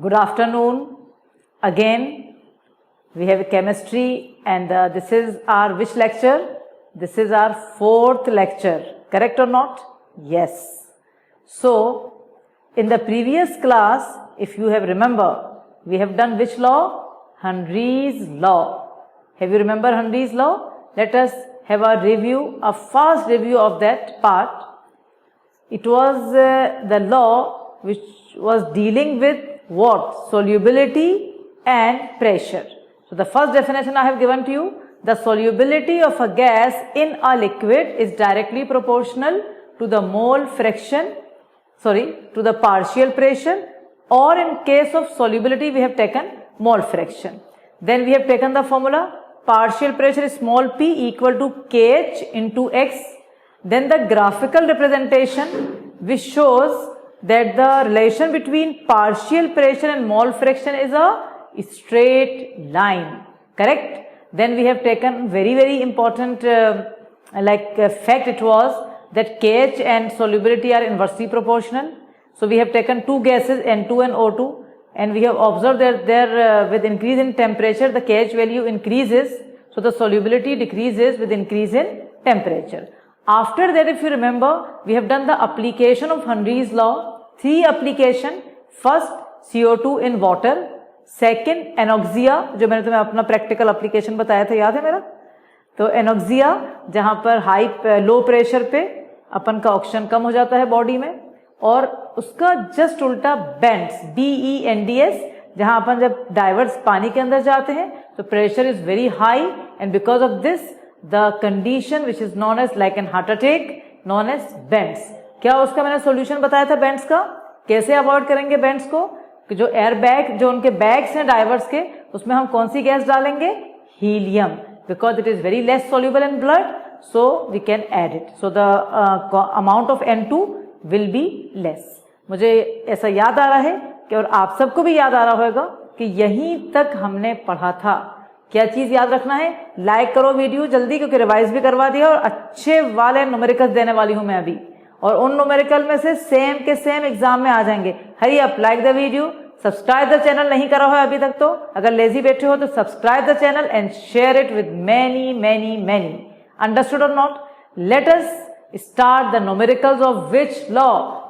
Good afternoon. Again, we have chemistry and this is our which lecture? This is our fourth lecture. Correct or not? Yes. So, in the previous class, if you have remember, we have done which law? Henry's law. Have you remember Henry's law? Let us have a review, a fast review of that part. It was the law which was dealing with what? Solubility and pressure. So the first definition I have given to you, the solubility of a gas in a liquid is directly proportional to the mole fraction, to the partial pressure, or in case of solubility we have taken mole fraction. Then we have taken the formula, partial pressure is small p equal to kh into x. Then the graphical representation which shows that the relation between partial pressure and mole fraction is a straight line. Correct? Then we have taken very important fact it was that kh and solubility are inversely proportional. So we have taken two gases N2 and O2 and we have observed that there with increase in temperature the kh value increases, so the solubility decreases with increase in temperature. After that, if you remember, we have done the application of Henry's law. Three application. First, CO2 in water. Second, anoxia, जो मैंने तुम्हें अपना practical application बताया था, याद है मेरा? तो एनोक्सिया जहां पर हाई लो प्रेशर पे अपन का ऑक्सीजन कम हो जाता है बॉडी में, और उसका जस्ट उल्टा बेंड्स, BENDS, जहां अपन जब डाइवर्स पानी के अंदर जाते हैं तो pressure is very high and because of this the condition which is known as like an heart attack known as bends. क्या उसका मैंने सॉल्यूशन बताया था बेंड्स का? कैसे अवॉइड करेंगे बेंड्स को? कि जो एयर बैग, जो उनके बैग्स हैं डाइवर्स के, उसमें हम कौन सी गैस डालेंगे? Helium, because it is very less soluble in blood, so we can add it. So the amount of N2 will be less. मुझे ऐसा याद आ रहा है कि और आप सबको भी याद आ रहा होगा कि यहीं तक हमने पढ़ा था. क्या चीज याद रखना है? लाइक करो वीडियो जल्दी, क्योंकि रिवाइज भी करवा दिया और अच्छे वाले न्यूमेरिकल्स देने वाली हूं मैं अभी, और उन न्यूमेरिकल में से सेम के सेम एग्जाम में आ जाएंगे. Hurry up, like the video, subscribe the channel, नहीं करा हो अभी तक तो अगर लेजी बैठे हो तो subscribe the channel and share it with many. Understood or not? Let us start the numericals of which law?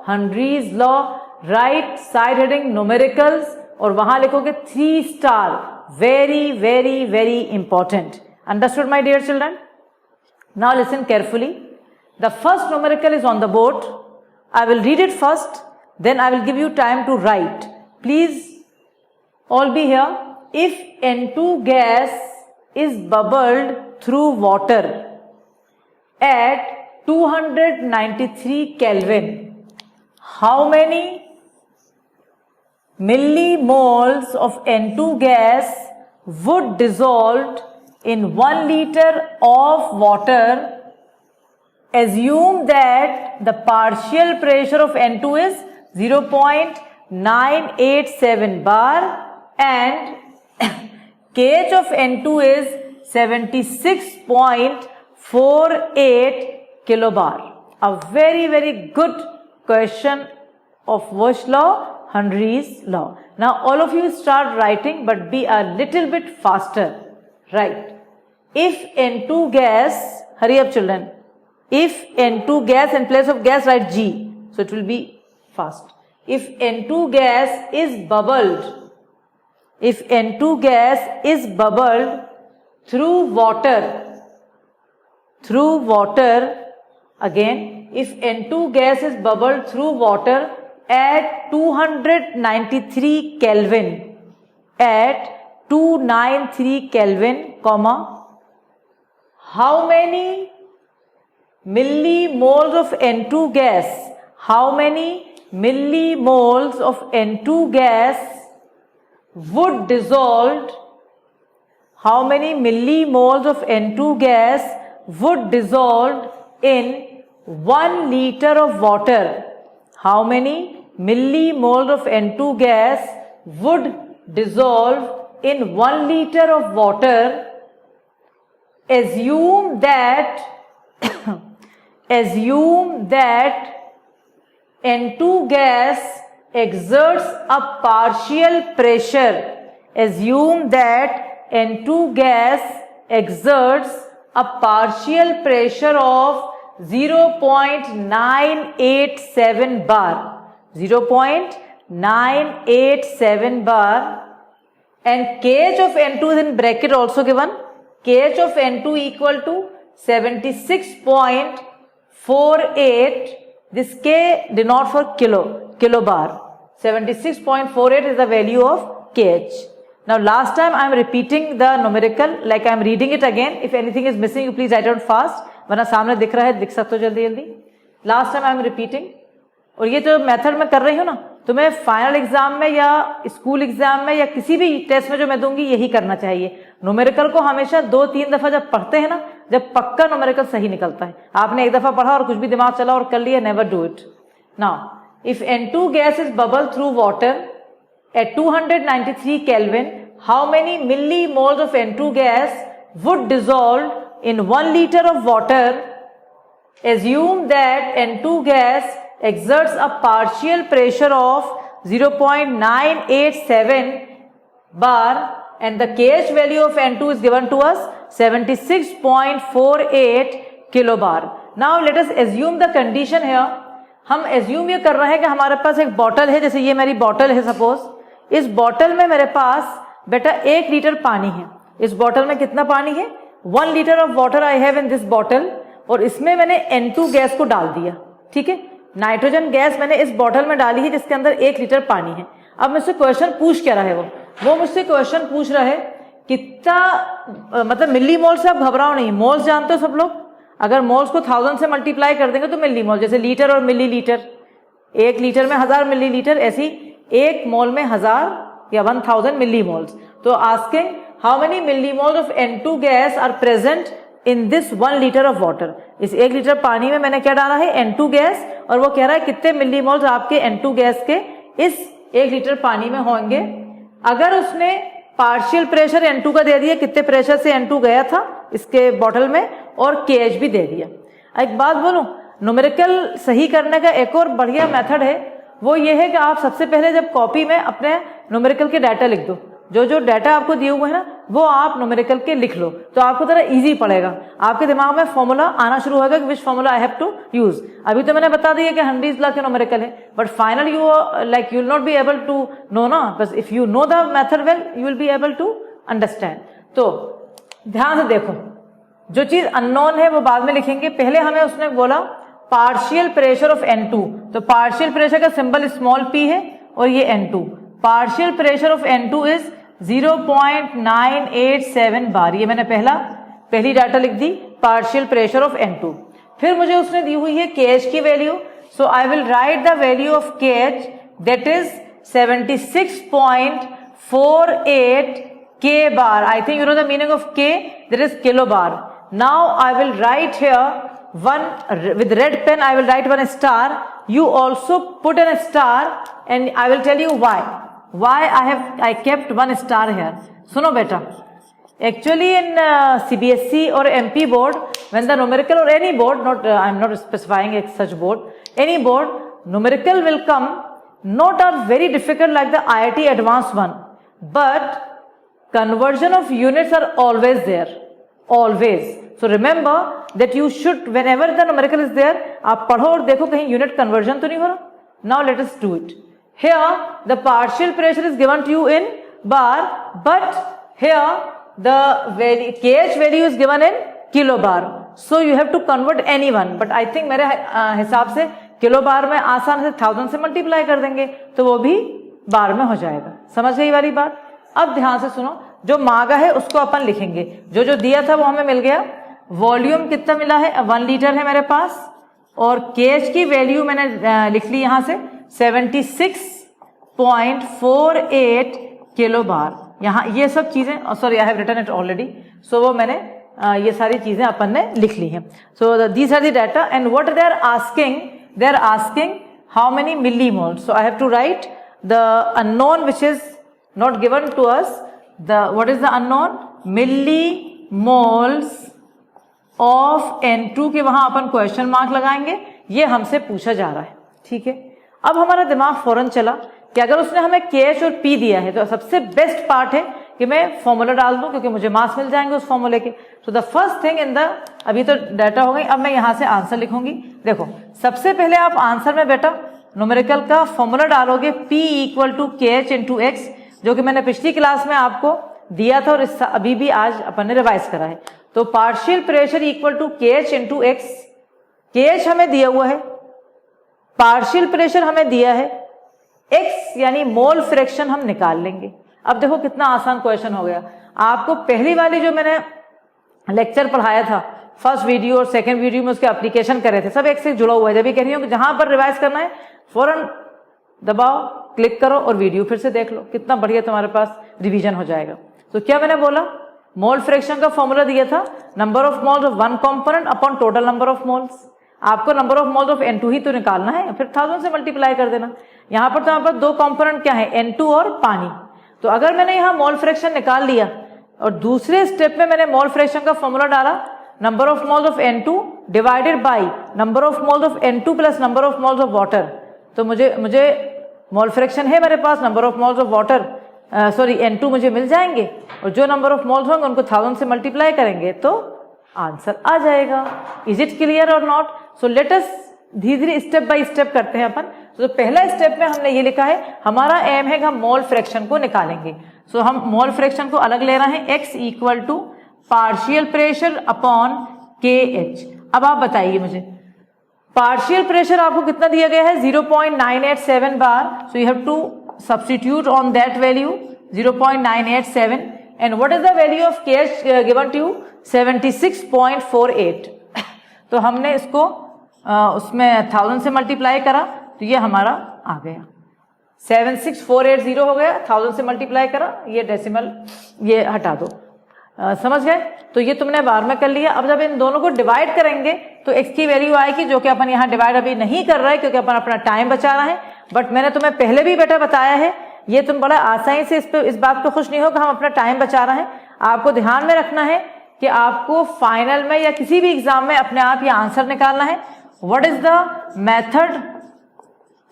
Henry's law. Right side heading numericals और वहां लिखोगे 3 star. very important. Understood, my dear children? Now listen carefully. The first numerical is on the board. I will read it first, then I will give you time to write. Please all be here. If N2 gas is bubbled through water at 293 Kelvin, how many millimoles of N2 gas would dissolve in 1 liter of water? Assume that the partial pressure of N2 is 0.987 bar and kh of N2 is 76.48 kilobar. A very good question of which law? Henry's law. Now all of you start writing, but be a little bit faster. Right. If N2 gas, hurry up children. If N2 gas, in place of gas write G. So it will be fast. If N2 gas is bubbled, if N2 gas is bubbled through water, again, if N2 gas is bubbled through water at 293 Kelvin, at 293 Kelvin, comma, how many millimoles of N2 gas, how many millimoles of N2 gas would dissolve, how many millimoles of N2 gas would dissolve in 1 liter of water? How many millimoles of N2 gas would dissolve in 1 liter of water? Assume that N2 gas exerts a partial pressure, assume that N2 gas exerts a partial pressure of 0.987 bar, 0.987 bar, and kh of N2 is in bracket also given. kh of N2 equal to 76.48. This K denote for kilobar. 76.48 is the value of kh. Now last time I am repeating the numerical, like I am reading it again. If anything is missing, you please write down fast. वरना सामने दिख रहा है, दिख सकते हो जल्दी जल्दी. Last time I am repeating. और ये जो मेथड में कर रही हूँ ना, तो मैं फाइनल एग्जाम में या स्कूल एग्जाम में या किसी भी टेस्ट में जो मैं दूंगी यही करना चाहिए. न्यूमेरिकल को हमेशा 2-3 दफा जब पढ़ते हैं ना, जब पक्का न्यूमेरिकल सही निकलता है. आपने एक दफा पढ़ा और कुछ भी दिमाग चला और कर लिया, never do it. Now if N2 gas is bubble through water at 293 Kelvin, how many millimoles of N2 gas would dissolve in 1 liter of water? Assume that N2 gas exerts a partial pressure of 0.987 bar and the kh value of N2 is given to us 76.48 kilobar. Now let us assume the condition here. हम assume ये कर रहे हैं कि हमारे पास एक bottle है, जैसे ये मेरी बॉटल है सपोज. इस बॉटल में मेरे पास बेटा 1 लीटर पानी है. इस बॉटल में कितना पानी है? 1 litre of water I have in this bottle. और इसमें मैंने N2 गैस को डाल दिया. ठीक है, नाइट्रोजन गैस मैंने इस बॉटल में डाली है जिसके अंदर 1 लीटर पानी है. अब मुझसे क्वेश्चन पूछ क्या रहा है, वो मुझसे क्वेश्चन पूछ रहा है कितना, मतलब मिली मोल से आप घबराओ नहीं. मोल्स जानते हो सब लोग. अगर मोल्स को 1000 से मल्टीप्लाई कर देंगे तो मिली मोल, जैसे लीटर और मिली लीटर. 1 लीटर में 1000 मिली लीटर, ऐसी 1 मोल में 1000 या 1000 मिली मोल्स. तो asking how many milli moles of N2 gas are present in this 1 litre of water. इस 1 लीटर पानी में मैंने क्या डाला है? N2 gas. और वो कह रहा है कितने मिली मोल्स आपके N2 गैस के इस 1 लीटर पानी में होंगे. अगर उसने पार्शियल प्रेशर N2 का दे दिया, कितने प्रेशर से N2 गया था इसके बॉटल में, और KH भी दे दिया. एक बात बोलूं, न्यूमेरिकल सही करने का एक और बढ़िया मेथड है. वो ये है कि आप सबसे पहले जब कॉपी में अपने न्यूमेरिकल के डाटा लिख दो. जो जो डाटा आपको दिए हुए हैं ना, वो आप न्यूमेरिकल के लिख लो, तो आपको थोड़ा इजी पड़ेगा. आपके दिमाग में फॉर्मूला आना शुरू होगा कि which formula I have to use. अभी तो मैंने बता दिया कि हेनरीज लॉ के न्यूमेरिकल है, but final you like you will not be able to know ना. बस if you know the method well you will be able to understand. तो ध्यान से देखो, जो चीज अननोन है वो बाद में लिखेंगे. पहले हमें उसने बोला पार्शियल प्रेशर ऑफ N2, तो पार्शियल प्रेशर का सिंबल स्मॉल p है और ये N2. Partial pressure of N2 is 0.987 बार. ये मैंने पहली डाटा लिख दी, पार्शियल प्रेशर ऑफ N2. फिर मुझे उसने दी हुई है KH की value, so I will write the value of KH that is 76.48 K bar. I think you know the meaning of K, that is kilobar. Now I will write here one with red pen. I will write one star. You also put in a star, and I will tell you why. Why I kept one star here. सुनो बेटा, actually in CBSE or MP board, when the numerical or any board, I am not specifying such board, any board, numerical will come not are very difficult like the IIT advanced one, but conversion of units are always there, always. So remember that you should, whenever the numerical is there, आप पढ़ो और देखो कहीं unit conversion तो नहीं हो रहा. Now let us do it. Here the partial pressure is given to you in bar, but here the KH value is given in kilobar. So you have to convert any one. But I think मेरे हिसाब से किलोबार में आसान से 1000 से multiply कर देंगे तो वो भी बार में हो जाएगा. समझ गई वाली बात. अब ध्यान से सुनो, जो मांगा है उसको अपन लिखेंगे. जो जो दिया था वो हमें मिल गया. वॉल्यूम कितना मिला है? 1 लीटर है मेरे पास, और KH की वैल्यू मैंने लिख ली यहां से 76.48 किलो बार. यहाँ ये सब चीजें, sorry I have written it already, so वो मैंने ये सारी चीजें अपन ने लिख ली हैं. So these are the data and what they are asking how many milli moles. So I have to write the unknown which is not given to us. What is the unknown? millimoles of N2 के वहां अपन question mark लगाएंगे. ये हमसे पूछा जा रहा है. ठीक है, अब हमारा दिमाग फौरन चला कि अगर उसने हमें KH और P दिया है तो सबसे बेस्ट पार्ट है कि मैं फॉर्मूला डाल दूं, क्योंकि मुझे मास मिल जाएंगे उस फॉर्मूले के। तो the first thing in the, अभी तो डाटा हो गई, अब मैं यहां से आंसर लिखूंगी। देखो सबसे पहले आप आंसर में बेटा न्यूमेरिकल का फॉर्मूला डालोगे P equal to KH into X, जो कि मैंने पिछली क्लास में आपको दिया था और इस अभी भी आज अपन ने रिवाइज करा है। तो partial pressure equal to KH into X, KH हमें दिया हुआ है, पार्शियल प्रेशर हमें दिया है, x यानी मोल फ्रैक्शन हम निकाल लेंगे। अब देखो कितना आसान क्वेश्चन हो गया। आपको पहली वाली जो मैंने लेक्चर पढ़ाया था, फर्स्ट वीडियो और सेकंड वीडियो में उसके एप्लीकेशन करे थे, सब एक से जुड़ा हुआ है। जब भी कह रही हूँ कि जहां पर रिवाइज करना है फौरन दबाओ, क्लिक करो और वीडियो फिर से देख लो, कितना बढ़िया तुम्हारे पास रिवीजन हो जाएगा। तो क्या मैंने बोला, मोल फ्रैक्शन का फॉर्मूला दिया था number of moles of one component upon total number of moles. आपको number of moles of N2 ही तो निकालना है, फिर 1000 से मल्टीप्लाई कर देना। यहाँ पर तो यहाँ पर दो कंपोनेंट क्या है, N2 और पानी। तो अगर मैंने यहाँ मोल फ्रैक्शन निकाल लिया और दूसरे स्टेप में मैंने मोल फ्रैक्शन का फॉर्मूला डाला, number of moles of N2 divided by number of moles of N2 plus number of moles of water. तो मुझे मोल फ्रैक्शन है मेरे पास, number of moles of water N2 मुझे मिल जाएंगे, और जो नंबर ऑफ मोल्स होंगे उनको 1000 से मल्टीप्लाई करेंगे तो आंसर आ जाएगा। इज इट क्लियर और नॉट? सो लेट अस धीरे धीरे स्टेप बाय स्टेप करते हैं अपन। तो पहला स्टेप में हमने ये लिखा है, हमारा एम है कि हम मोल फ्रैक्शन को निकालेंगे। सो हम मोल फ्रैक्शन को अलग ले रहे हैं, x equal to partial pressure upon KH। अब आप बताइए मुझे, पार्शियल प्रेशर आपको कितना दिया गया है, 0.987 bar. So you have to substitute on that value 0.987, and what is the value of KH given to you, 76.48। तो हमने इसको उसमें 1000 से मल्टीप्लाई करा तो ये हमारा आ गया 76480 हो गया। 1000 से मल्टीप्लाई करा, ये डेसिमल ये हटा दो, समझ गए? तो ये तुमने बार में कर लिया। अब जब इन दोनों को डिवाइड करेंगे तो x की वैल्यू आएगी, जो कि अपन यहाँ डिवाइड अभी नहीं कर रहे हैं क्योंकि अपन अपना टाइम बचा रहे हैं। बट मैंने तुम्हें पहले भी बेटा बताया है, ये तुम बड़ा आसानी से इस बात पे खुश नहीं हो कि हम अपना टाइम बचा रहे हैं। आपको ध्यान में रखना है कि आपको फाइनल में या किसी भी एग्जाम में अपने आप ये आंसर निकालना है। What is the method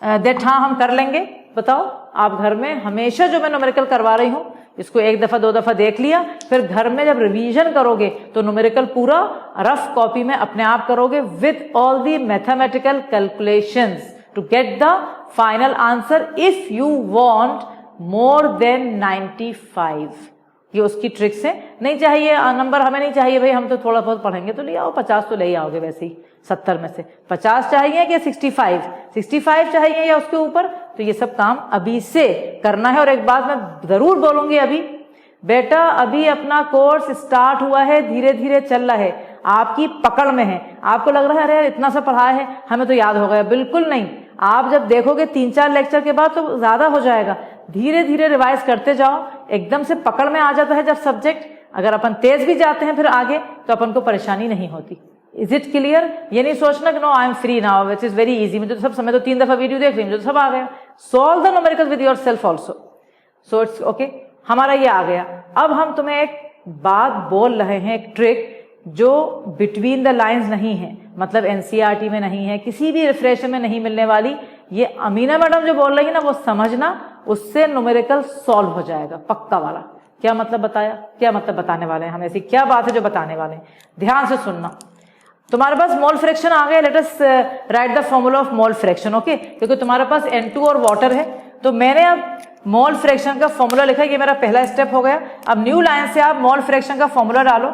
that, हाँ हम कर लेंगे। बताओ आप घर में हमेशा जो मैं न्यूमेरिकल करवा रही हूं, इसको एक दफा दो दफा देख लिया, फिर घर में जब रिवीजन करोगे तो न्यूमेरिकल पूरा रफ कॉपी में अपने आप करोगे with all the mathematical calculations to get the final answer if you want more than 95। ये उसकी ट्रिक्स है। नहीं चाहिए नंबर, हमें नहीं चाहिए भाई, हम तो थोड़ा बहुत पढ़ेंगे तो ले आओ, 50 तो ले ही आओगे वैसे ही, 70 में से 50 चाहिए कि 65 चाहिए या उसके ऊपर। तो ये सब काम अभी से करना है। और एक बात मैं जरूर बोलूंगी, अभी बेटा अभी अपना कोर्स स्टार्ट हुआ है, धीरे धीरे चल रहा है, आपकी पकड़ में है। आपको लग रहा है अरे इतना सा पढ़ाया है हमें तो याद हो गया, बिल्कुल नहीं। आप जब देखोगे 3-4 लेक्चर के बाद तो ज्यादा हो जाएगा। धीरे धीरे रिवाइज करते जाओ, एकदम से पकड़ में आ जाता है जब सब्जेक्ट। अगर अपन तेज भी जाते हैं फिर आगे तो अपन को परेशानी नहीं होती। Is it clear? ये नहीं सोचना कि no I am free now, which is very easy, मुझे तो सब समय तो 3 दफा वीडियो देख रही हूँ, मुझे तो सब आ गया। Solve the numerical with your self also. So it's okay, हमारा ये आ गया। अब हम तुम्हें एक बात बोल रहे हैं, एक ट्रिक जो बिटवीन द लाइंस नहीं है, मतलब एनसीईआरटी में नहीं है, किसी भी रिफ्रेशर में नहीं मिलने वाली। ये अमीना मैडम जो बोल रही है ना, वो समझना, उससे न्यूमेरिकल सॉल्व हो जाएगा पक्का वाला। क्या मतलब बताया, क्या मतलब बताने वाले हैं हम, ऐसी क्या बात है जो बताने वाले हैं, ध्यान से सुनना। तुम्हारे पास मोल फ्रैक्शन आ गया, late us right the formula of mole fraction. Okay, क्योंकि तुम्हारे पास N2 और वाटर है, तो मैंने अब मोल फ्रैक्शन का फॉर्मूला लिखा है, ये मेरा पहला स्टेप हो गया। अब न्यू लाइन से आप मोल फ्रैक्शन का फॉर्मूला डालो,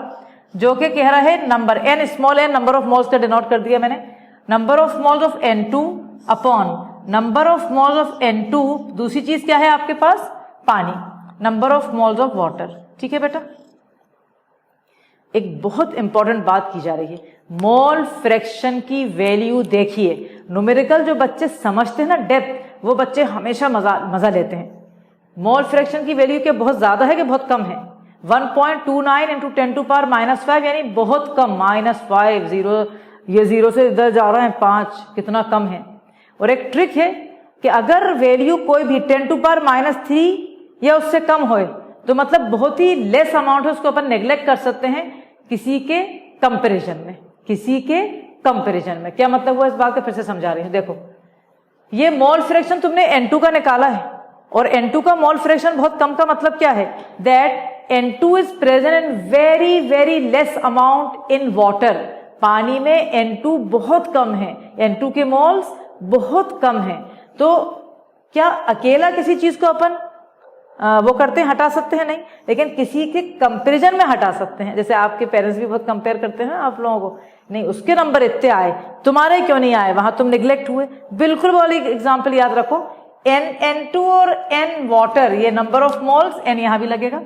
जो कि कह रहा है number n small n, number of moles का डिनोट कर दिया मैंने, number of moles of N2 upon number of moles of N2। दूसरी चीज क्या है आपके पास, पानी, number of moles of water. ठीक है बेटा, एक बहुत इंपॉर्टेंट बात की जा रही है, मोल फ्रैक्शन की वैल्यू देखिए। न्यूमेरिकल जो बच्चे समझते हैं ना डेप्थ, वो बच्चे हमेशा मजा लेते हैं। मोल फ्रैक्शन की वैल्यू क्या बहुत ज्यादा है कि बहुत कम है? 1.29 इंटू 10⁻⁵, यानी बहुत कम, -5, 0, ये 0 से इधर जा रहा है 5, कितना कम है। और एक ट्रिक है कि अगर वैल्यू कोई भी 10⁻³ या उससे कम हो तो मतलब बहुत ही लेस अमाउंट है, उसको अपन नेग्लेक्ट कर सकते हैं किसी के कंपैरिजन में। किसी के कंपैरिजन में क्या मतलब हुआ इस बात को फिर से समझा रही हूं। देखो ये मोल फ्रैक्शन तुमने N2 का निकाला है, और N2 का मोल फ्रैक्शन बहुत कम का मतलब क्या है, that N2 is present in very very less amount in water. पानी में N2 बहुत कम है, N2 के मोल्स बहुत कम है। तो क्या अकेला किसी चीज को अपन वो करते हैं, हटा सकते हैं? नहीं, लेकिन किसी के कंपैरिजन में हटा सकते हैं। जैसे आपके पेरेंट्स भी बहुत कंपेयर करते हैं आप लोगों को, नहीं उसके नंबर इतने आए, तुम्हारे क्यों नहीं आए, वहां तुम निग्लेक्ट हुए। बिल्कुल वाली एग्जांपल याद रखो, N2 और N वाटर, ये नंबर ऑफ मोल्स, N यहां भी लगेगा।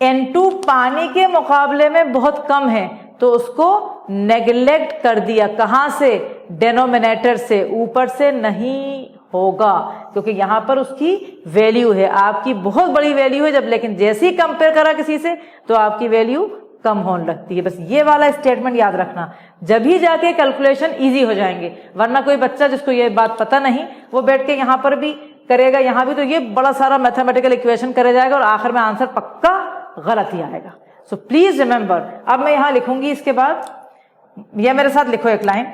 N2 पानी के मुकाबले में बहुत कम है, तो उसको नेग्लेक्ट कर दिया। कहां से? डेनोमिनेटर से, ऊपर से नहीं होगा, क्योंकि यहां पर उसकी वैल्यू है, आपकी बहुत बड़ी वैल्यू है जब, लेकिन जैसे ही कंपेयर करा किसी से तो आपकी वैल्यू कम होने लगती है। बस ये वाला स्टेटमेंट याद रखना, जब ही जाके कैलकुलेशन इजी हो जाएंगे। वरना कोई बच्चा जिसको ये बात पता नहीं, वो बैठ के यहां पर भी करेगा, यहां भी, तो ये बड़ा सारा मैथमेटिकल इक्वेशन करे जाएगा और आखिर में आंसर पक्का गलत ही आएगा। So please remember. अब मैं यहां लिखूंगी, इसके बाद यह मेरे साथ लिखो एक line,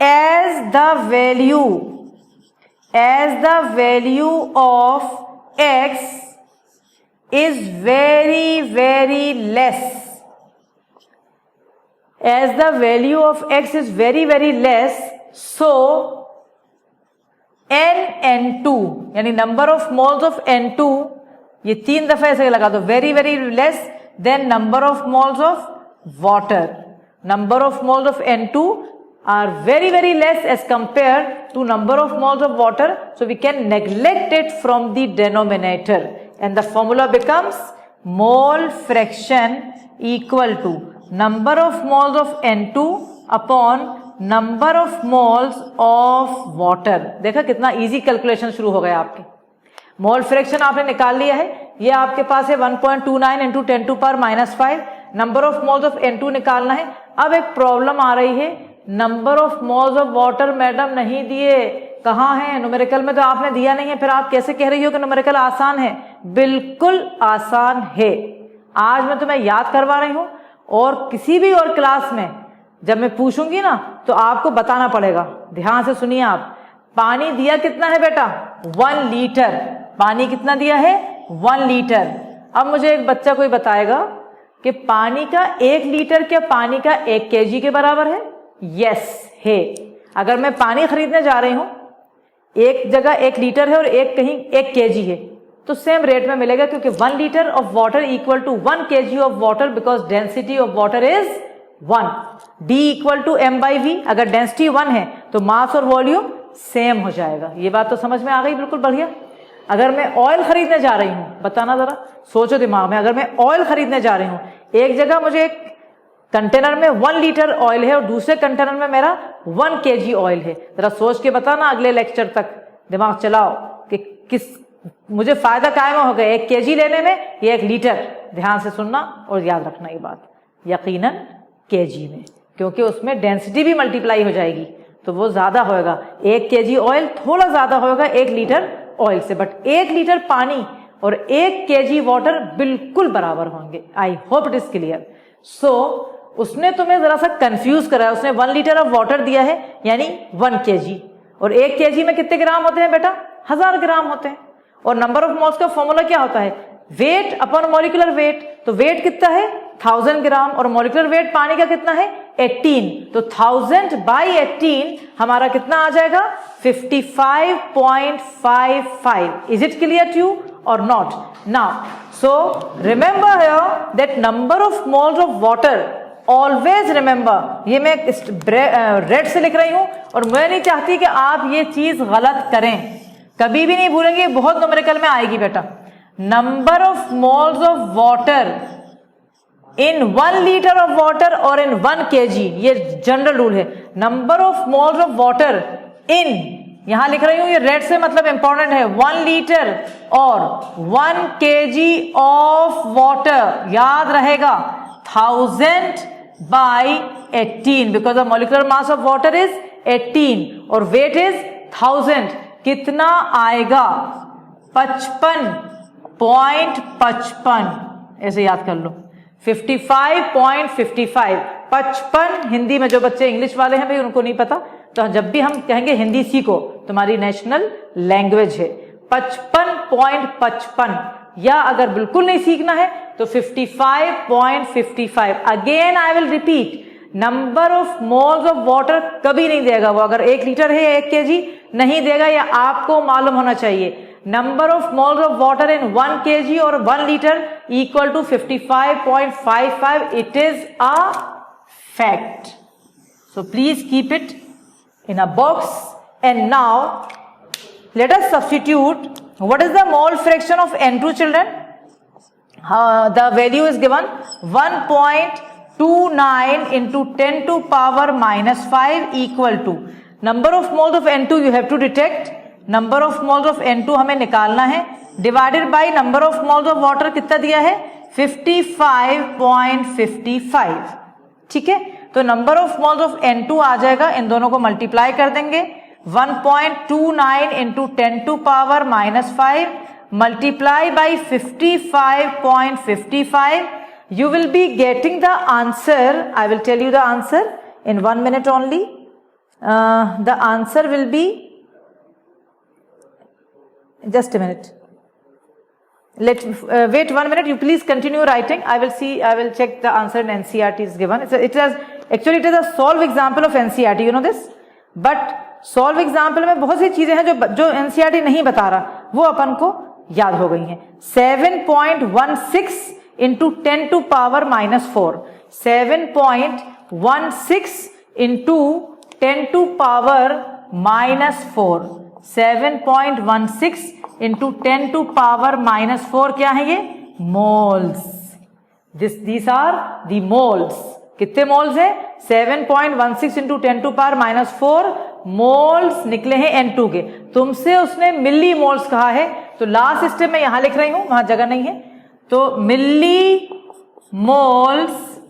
as the value of x is very very less, as the value of x is very very less, so N2 यानी number of moles of N2, ये 3 दफा ऐसे लगा दो, very very less than number of moles of water. Number of moles of N2 are very very less as compared to number of moles of water, so we can neglect it from the denominator, and the formula becomes mole fraction equal to number of moles of N2 upon number of moles of water। देखा कितना easy calculation शुरू हो गया आपके। Mole fraction आपने निकाल लिया है, ये आपके पास है 1.29 into 10 to power -5। Number of moles of N2 निकालना है। अब एक प्रॉब्लम आ रही है, number of moles of water madam नहीं दिए, कहाँ है? न्यूमेरिकल में तो आपने दिया नहीं है, फिर आप कैसे कह रही हो कि न्यूमेरिकल आसान है? बिल्कुल आसान है। आज मैं तुम्हें याद करवा रही हूं, और किसी भी और क्लास में जब मैं पूछूंगी ना तो आपको बताना पड़ेगा। ध्यान से सुनिए आप, पानी दिया कितना है बेटा? 1 लीटर। पानी कितना दिया है? 1 लीटर। अब मुझे एक बच्चा कोई बताएगा कि पानी का 1 लीटर क्या पानी का 1 केजी के बराबर है? यस है। अगर मैं पानी खरीदने जा रही हूं, एक जगह 1 लीटर है और एक कहीं 1 केजी है, तो सेम रेट में मिलेगा, क्योंकि 1 litre of water equal to 1 KG of water, because density of water is 1। D equal to m/v। अगर डेंसिटी 1 है तो मास और वॉल्यूम सेम हो जाएगा। ये बात तो समझ में आ गई? बिल्कुल बढ़िया। अगर मैं ऑयल खरीदने जा रही हूं, बताना जरा, सोचो दिमाग में, अगर मैं ऑयल खरीदने जा रही हूं, एक जगह मुझे एक कंटेनर में 1 लीटर ऑयल है और दूसरे कंटेनर में मेरा 1 केजी ऑयल है, जरा सोच के बताना, अगले लेक्चर तक दिमाग चलाओ कि किस मुझे फायदा कायम होगा, 1 केजी लेने में या 1 लीटर। ध्यान से सुनना और याद रखना ये बात, यकीनन केजी में, क्योंकि उसमें डेंसिटी भी मल्टीप्लाई हो जाएगी तो वो ज्यादा होगा। 1 केजी ऑयल थोड़ा ज्यादा होगा 1 लीटर ऑयल से, बट 1 लीटर पानी और 1 केजी वाटर बिल्कुल बराबर होंगे। I hope it is clear. So उसने तुम्हें जरा सा कंफ्यूज करा, उसने 1 लीटर ऑफ वाटर दिया है यानी 1 केजी, और 1 केजी में कितने ग्राम होते हैं बेटा? 1000 ग्राम होते हैं। और नंबर ऑफ मोल्स का फॉर्मूला क्या होता है? Weight upon molecular wait. तो वेट कितना है? 1000 ग्राम, और मॉलिक्यूलर वेट पानी का कितना है? 18। तो 1000 बाई 18 हमारा कितना आ जाएगा? 55.55। Is it clear to you और not? Now so remember here that number of moles of water, always remember, ये मैं रेड से लिख रही हूं और मैं नहीं चाहती कि आप ये चीज गलत करें, कभी भी नहीं भूलेंगे, बहुत न्यूमेरिकल में आएगी बेटा। Number of moles of water in 1 litre of water और इन 1 केजी, ये जनरल रूल है। Number of moles of water इन, यहां लिख रही हूं, ये रेड से मतलब इंपॉर्टेंट है, 1 लीटर और 1 केजी ऑफ वाटर, याद रहेगा 1000 by 18, because the molecular mass of water is 18 और वेट इज 1000। कितना आएगा? 55.55, ऐसे याद कर लो, 55.55। 55 हिंदी में जो बच्चे इंग्लिश वाले हैं भाई उनको नहीं पता, तो जब भी हम कहेंगे हिंदी सीखो, तुम्हारी नेशनल लैंग्वेज है। 55.55, या अगर बिल्कुल नहीं सीखना है तो 55.55। Again I will repeat, number of moles of water कभी नहीं देगा वो, अगर 1 लीटर है या 1 kg नहीं देगा, या आपको मालूम होना चाहिए। Number of moles of water in 1 kg और 1 litre equal to 55.55। It is a fact, so please keep it in a box. And now let us substitute what is the mole fraction of N2, children. The value is given 1.29 into 10 to power minus 5 equal to number of moles of N2 you have to detect, number of moles of N2 हमें निकालना है, divided by number of moles of water कितना दिया है 55.55। ठीक है, तो number of moles of N2 आ जाएगा, इन दोनों को मल्टीप्लाई कर देंगे। 1.29 into 10 to power minus 5 multiply by 55.55, you will be getting the answer. I will tell you the answer in 1 minute only. The answer will be, just a minute, wait 1 minute, you please continue writing. I will check the answer in NCERT is given. It is a solve example of NCERT, you know this, but solve example में बहुत सी चीजें हैं जो NCERT नहीं बता रहा, वो अपन को याद हो गई हैं। 7.16 into 10 to power minus 4, 7.16 into 10 to power minus 4, 7.16 into 10 to power minus 4 क्या है ये? Moles. These are the moles. कितने मोल्स है? 7.16 into 10 to power minus 4 moles निकले हैं N2 के। तुमसे उसने मिली मोल्स कहा है, तो लास्ट स्टेप में यहां लिख रही हूं, वहां जगह नहीं है, तो मिली moles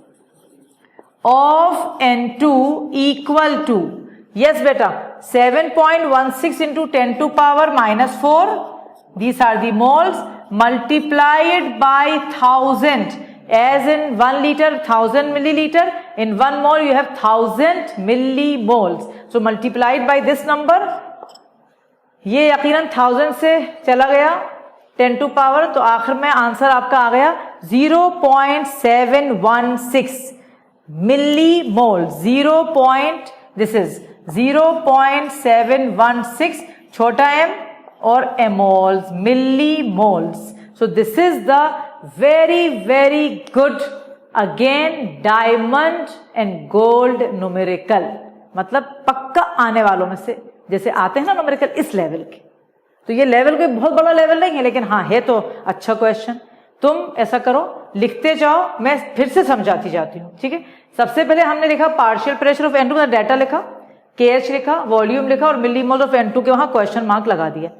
of N2 equal to, yes बेटा, 7.16 into 10 to power minus 4, these are the moles, multiplied by 1000, as in 1 liter 1000 milliliter, in 1 mole you have 1000 millimoles, so multiplied by this number, ये यकीनन 1000 से चला गया 10 टू पावर, तो आखिर में answer आपका आ गया 0.716 मिलीमोल। दिस इज 0.716 छोटा m और एमोल्स, millimoles. So this is the very very good again diamond and gold numerical, मतलब पक्का आने वालों में से जैसे आते हैं ना न्यूमेरिकल इस लेवल के। तो ये लेवल कोई बहुत बड़ा लेवल नहीं है, लेकिन हाँ है तो अच्छा क्वेश्चन। तुम ऐसा करो, लिखते जाओ, मैं फिर से समझाती जाती हूँ, ठीक है। सबसे पहले हमने लिखा पार्शियल प्रेशर ऑफ N2 का डाटा लिखा, KH लिखा, वॉल्यूम लिखा और मिलीमोल ऑफ N2 के वहां क्वेश्चन मार्क लगा दिया।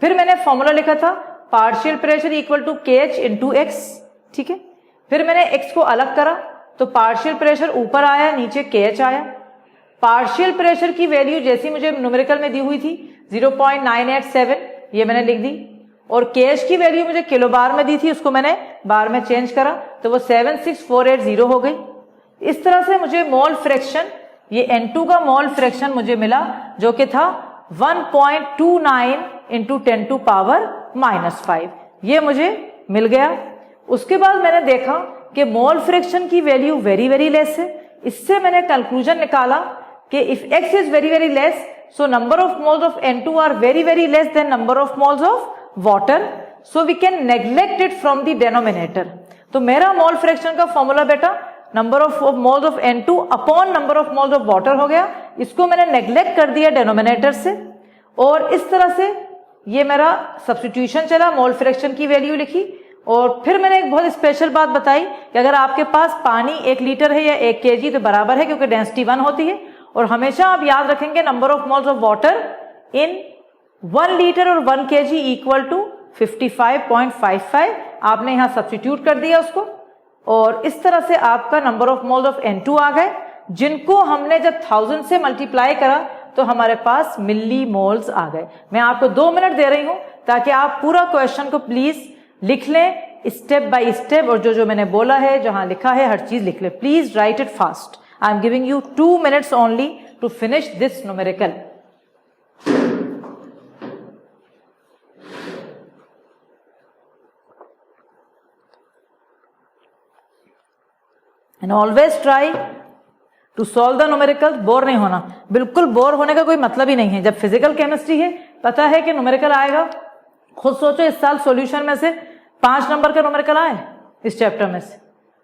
फिर मैंने फॉर्मूला लिखा था partial pressure equal to KH into X, ठीक है। फिर मैंने X को अलग करा तो पार्शियल प्रेशर ऊपर आया, नीचे KH आया। पार्शियल प्रेशर की वैल्यू जैसी मुझे न्यूमेरिकल में दी हुई थी 0.987, ये मैंने लिख दी, और KH की वैल्यू मुझे किलो बार में दी थी, उसको मैंने बार में चेंज करा तो वो 76480 हो गई। इस तरह से मुझे मोल फ्रैक्शन, ये N2 का मोल फ्रैक्शन मुझे मिला जो कि था 1.29 इंटू 10 टू पावर माइनस 5, ये मुझे मिल गया। उसके बाद मैंने देखा कि मोल फ्रैक्शन की वैल्यू वेरी वेरी लेस है। इससे मैंने कंक्लूजन निकाला कि if X is very very less, so number of moles of N2 are very very less than number of moles of water, so we can neglect it from the denominator. तो मेरा mole fraction का formula बेटा number of moles of N2 upon number of moles of water हो गया। इसको मैंने neglect कर दिया डेनोमिनेटर से, और इस तरह से ये मेरा सब्स्टिट्यूशन चला, मोल फ्रैक्शन की वैल्यू लिखी। और फिर मैंने एक बहुत स्पेशल बात बताई कि अगर आपके पास पानी 1 लीटर है या 1 kg तो बराबर है, क्योंकि डेंसिटी 1 होती है। और हमेशा आप याद रखेंगे number of moles of water in 1 litre और 1 kg इक्वल टू 55.55। आपने यहां सब्स्टिट्यूट कर दिया उसको, और इस तरह से आपका number of moles of N2 आ गए, जिनको हमने जब 1000 से मल्टीप्लाई करा तो हमारे पास मिली मोल्स आ गए। मैं आपको 2 मिनट दे रही हूं ताकि आप पूरा क्वेश्चन को प्लीज लिख लें स्टेप बाय स्टेप, और जो जो मैंने बोला है, जहां लिखा है, हर चीज लिख लें। Please write it fast. I am giving you 2 minutes only to finish this numerical. And always try to solve the numerical. Bore नहीं होना, बिल्कुल बोर होने का कोई मतलब ही नहीं है. जब फिजिकल केमिस्ट्री है, पता है कि न्यूमेरिकल आएगा. खुद सोचो इस साल सॉल्यूशन में से 5 नंबर का न्यूमेरिकल आए इस चैप्टर में से.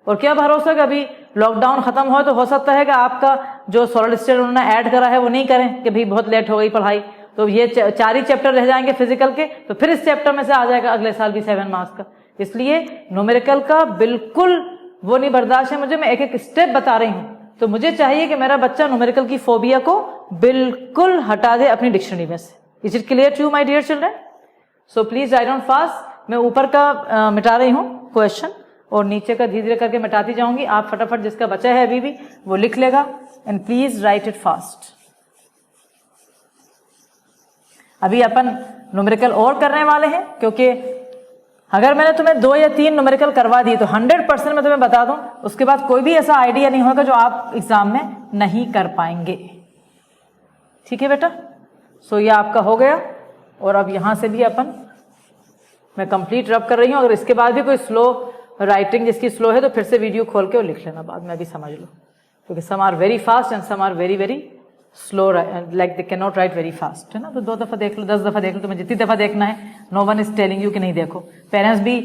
और क्या भरोसा कि अभी लॉकडाउन खत्म हो तो हो सकता है कि आपका जो सॉलिड स्टेट उन्होंने ऐड करा है वो नहीं करें कि भाई बहुत लेट हो गई पढ़ाई, तो ये 4 ही चैप्टर रह जाएंगे फिजिकल के, तो फिर इस चैप्टर में से आ जाएगा अगले साल भी 7 मार्क्स का. इसलिए न्यूमेरिकल का बिल्कुल वो नहीं बर्दाश्त है मुझे. मैं एक एक स्टेप बता रही हूं, तो मुझे चाहिए कि मेरा बच्चा न्यूमेरिकल की फोबिया को बिल्कुल हटा दे अपनी डिक्शनरी में से. Is it clear to you my dear children? So please write down fast. मैं ऊपर का मिटा रही हूं क्वेश्चन और नीचे का धीरे धीरे करके मिटाती जाऊंगी. आप फटाफट जिसका बचा है अभी भी वो लिख लेगा. And please write it fast. अभी अपन न्यूमेरिकल और करने वाले हैं, क्योंकि अगर मैंने तुम्हें 2 या 3 न्यूमेरिकल करवा दिए तो 100% मैं तुम्हें बता दूं उसके बाद कोई भी ऐसा आइडिया नहीं होगा जो आप एग्जाम में नहीं कर पाएंगे. ठीक है बेटा? सो ये आपका हो गया. और अब यहां से भी अपन मैं कंप्लीट रब कर रही हूं. अगर इसके बाद भी कोई स्लो राइटिंग जिसकी स्लो है तो फिर से वीडियो खोल के और लिख लेना बाद में भी समझ लो, क्योंकि some are very fast and some are very very slow, like they can not write very fast, है ना. तो 2 दफा देख लो, 10 दफा देख लो, तुम्हें जितनी दफा देखना है. No one is telling you कि नहीं देखो. पेरेंट्स भी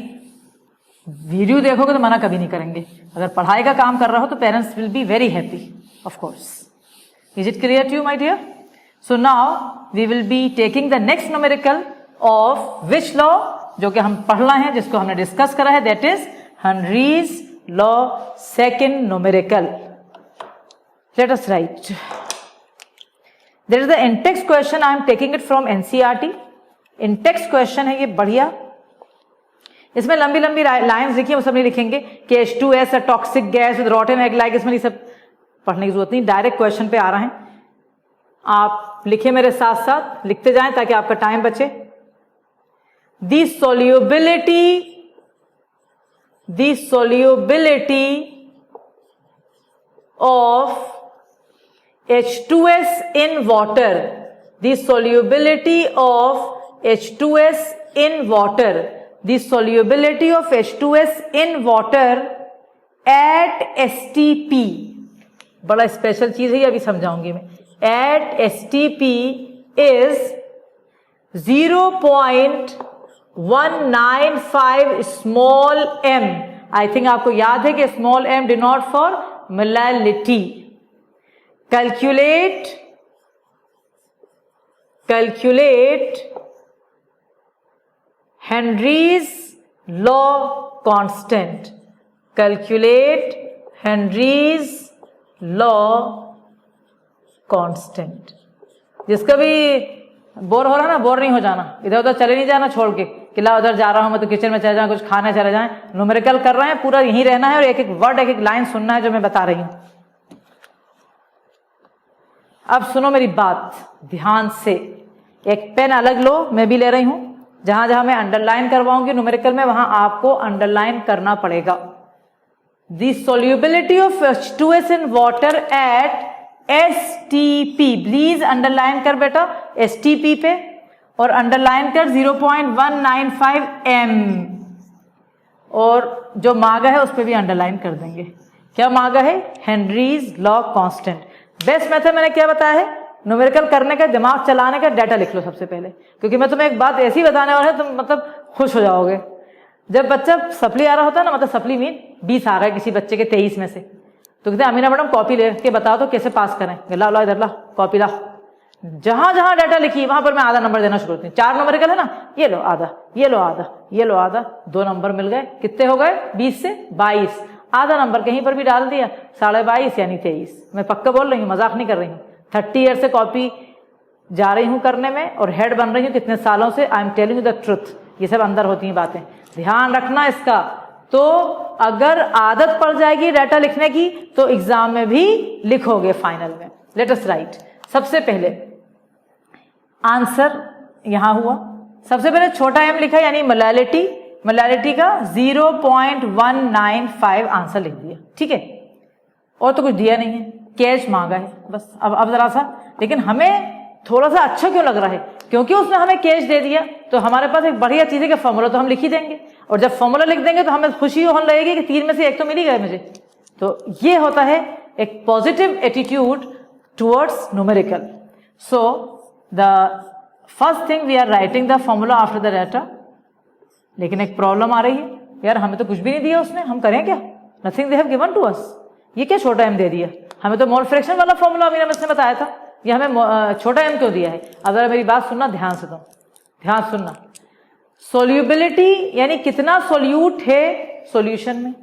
वीडियो देखोगे तो मना कभी नहीं करेंगे. अगर पढ़ाई का काम कर रहा हो तो parents will be very happy of course. Is it clear to you my dear? So now we will be taking the next numerical of which law, जो कि हम पढ़ना है, जिसको हमने डिस्कस करा है, that is Henry's law, second numerical. Late us right. There is the in-text question. I am taking it from NCERT. In-text question है ये बढ़िया. इसमें लंबी लंबी लाइन्स लिखी है, वो सब नहीं लिखेंगे कि H2S a toxic gas with rotten egg like, इसमें ये सब पढ़ने की जरूरत नहीं. डायरेक्ट क्वेश्चन पे आ रहे हैं. आप लिखे मेरे साथ साथ, लिखते जाएं ताकि आपका टाइम बचे. The solubility of H2S in water. The solubility of H2S in water. The solubility of H2S in water at STP. बड़ा स्पेशल चीज है ये, अभी समझाऊंगी मैं. At STP is 0.195 small m. I think आपको याद है कि small m denote for molality. Calculate Henry's law constant. Calculate Henry's law constant. जिसका भी बोर हो रहा ना, बोर नहीं हो जाना, इधर उधर चले नहीं जाना छोड़ के कि ला उधर जा रहा हूं मैं तो किचन में चले जाए, कुछ खाने चले जाएं. न्यूमेरिकल कर रहे हैं, पूरा यहीं रहना है और एक एक वर्ड एक एक लाइन सुनना है जो मैं बता रही हूं. अब सुनो मेरी बात ध्यान से. एक पेन अलग लो, मैं भी ले रही हूं. जहां जहां मैं अंडरलाइन करवाऊंगी न्यूमेरिकल में, वहां आपको अंडरलाइन करना पड़ेगा. The solubility of H2S in water at STP. Please underline कर बेटा STP पे, और अंडरलाइन कर 0.195 m. और जो मांगा है उस पर भी अंडरलाइन कर देंगे. क्या मांगा है? Henry's law constant. Best method मैंने क्या बताया है न्यूमेरिकल करने का, दिमाग चलाने का. डाटा लिख लो सबसे पहले, क्योंकि मैं तुम्हें एक बात ऐसी बताने वाला है तुम मतलब खुश हो जाओगे. जब बच्चा सप्ली आ रहा होता है ना, मतलब सप्ली मीन 20 आ रहा है किसी बच्चे के 23 में से, तो कहते हैं अमीना मैडम कॉपी ले के बताओ तो कैसे पास करें. ला ला इधर ला कॉपी ला. जहां जहां डाटा लिखी वहां पर मैं आधा नंबर देना शुरू करती हूँ. 4 न्यूमेरिकल है ना, ये लो आधा, ये लो आधा, ये लो आधा, 2 नंबर मिल गए. कितने हो गए? 20 से 22. आधा नंबर कहीं पर भी डाल दिया, 22.5 यानी 23. मैं पक्का बोल रही हूँ, मजाक नहीं कर रही हूँ. 30 ईयर से कॉपी जा रही हूँ करने में और हेड बन रही हूँ कितने सालों से. I am telling you the truth. ये सब अंदर होती हैं बातें, ध्यान रखना इसका. तो अगर आदत पड़ जाएगी डाटा लिखने की तो एग्जाम में भी लिखोगे फाइनल में. Late us right. सबसे पहले आंसर यहां हुआ. सबसे पहले छोटा m लिखा यानी मोलैलिटी. मोलैलिटी का 0.195 आंसर लिख दिया. ठीक है, और तो कुछ दिया नहीं है. कैश मांगा है बस। अब जरा सा, लेकिन हमें थोड़ा सा अच्छा क्यों लग रहा है? क्योंकि उसने हमें कैश दे दिया, तो हमारे पास एक बढ़िया चीज है कि फॉर्मूला तो हम लिख ही देंगे, और जब फॉर्मूला लिख देंगे तो हमें खुशी होने लगेगी कि 3 में से 1 तो मिल ही गया मुझे। तो ये होता है एक positive attitude towards numerical. So the first thing we are writing the formula after the data. लेकिन एक प्रॉब्लम आ रही है, यार हमें तो कुछ भी नहीं दिया उसने, हम करें क्या? Nothing they have given to us. ये क्या छोटा एम दे दिया? हमें तो मोल फ्रैक्शन वाला फॉर्मूला अमीना मिस ने बताया था, ये हमें छोटा एम क्यों दिया है? अब जरा मेरी बात सुनना ध्यान से, तुम ध्यान सुनना। सोल्यूबिलिटी यानी कितना सोल्यूट है सॉल्यूशन में,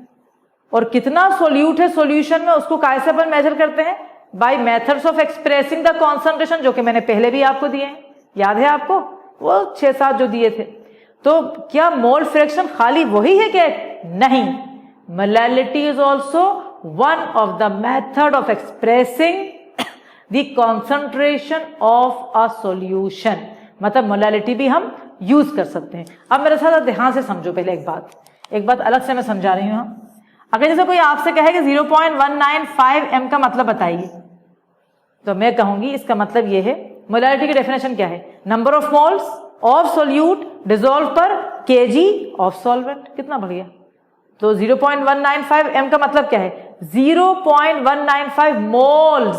और कितना सोल्यूट है सॉल्यूशन में उसको कैसे अपन मेजर करते हैं? By methods of expressing the concentration, जो कि मैंने पहले भी आपको दिए हैं, याद है आपको वो 6-7 जो दिए थे। तो क्या मोल फ्रैक्शन खाली वही है क्या? नहीं, molality is also one of the method of expressing the concentration of a solution. मतलब मोलैलिटी भी हम यूज कर सकते हैं। अब मेरे साथ ध्यान से समझो, पहले एक बात अलग से मैं समझा रही हूं। अगर जैसे कोई आपसे कहे कि 0.195 m का मतलब बताइए, तो मैं कहूंगी इसका मतलब ये है, मोलैलिटी की डेफिनेशन क्या है? Number of moles of solute dissolve पर केजी ऑफ सॉल्वेंट। कितना बढ़िया। तो 0.195 m का मतलब क्या है? 0.195 मोल्स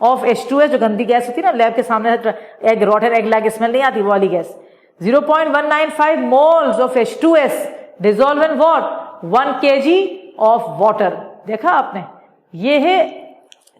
ऑफ H2S, जो गंदी गैस होती है ना लैब के सामने, एग रॉटन एग लाइक स्मेल नहीं आती, वो वाली gas. 0.195 moles of H2S dissolve in what? 1 kg of water. देखा आपने, ये है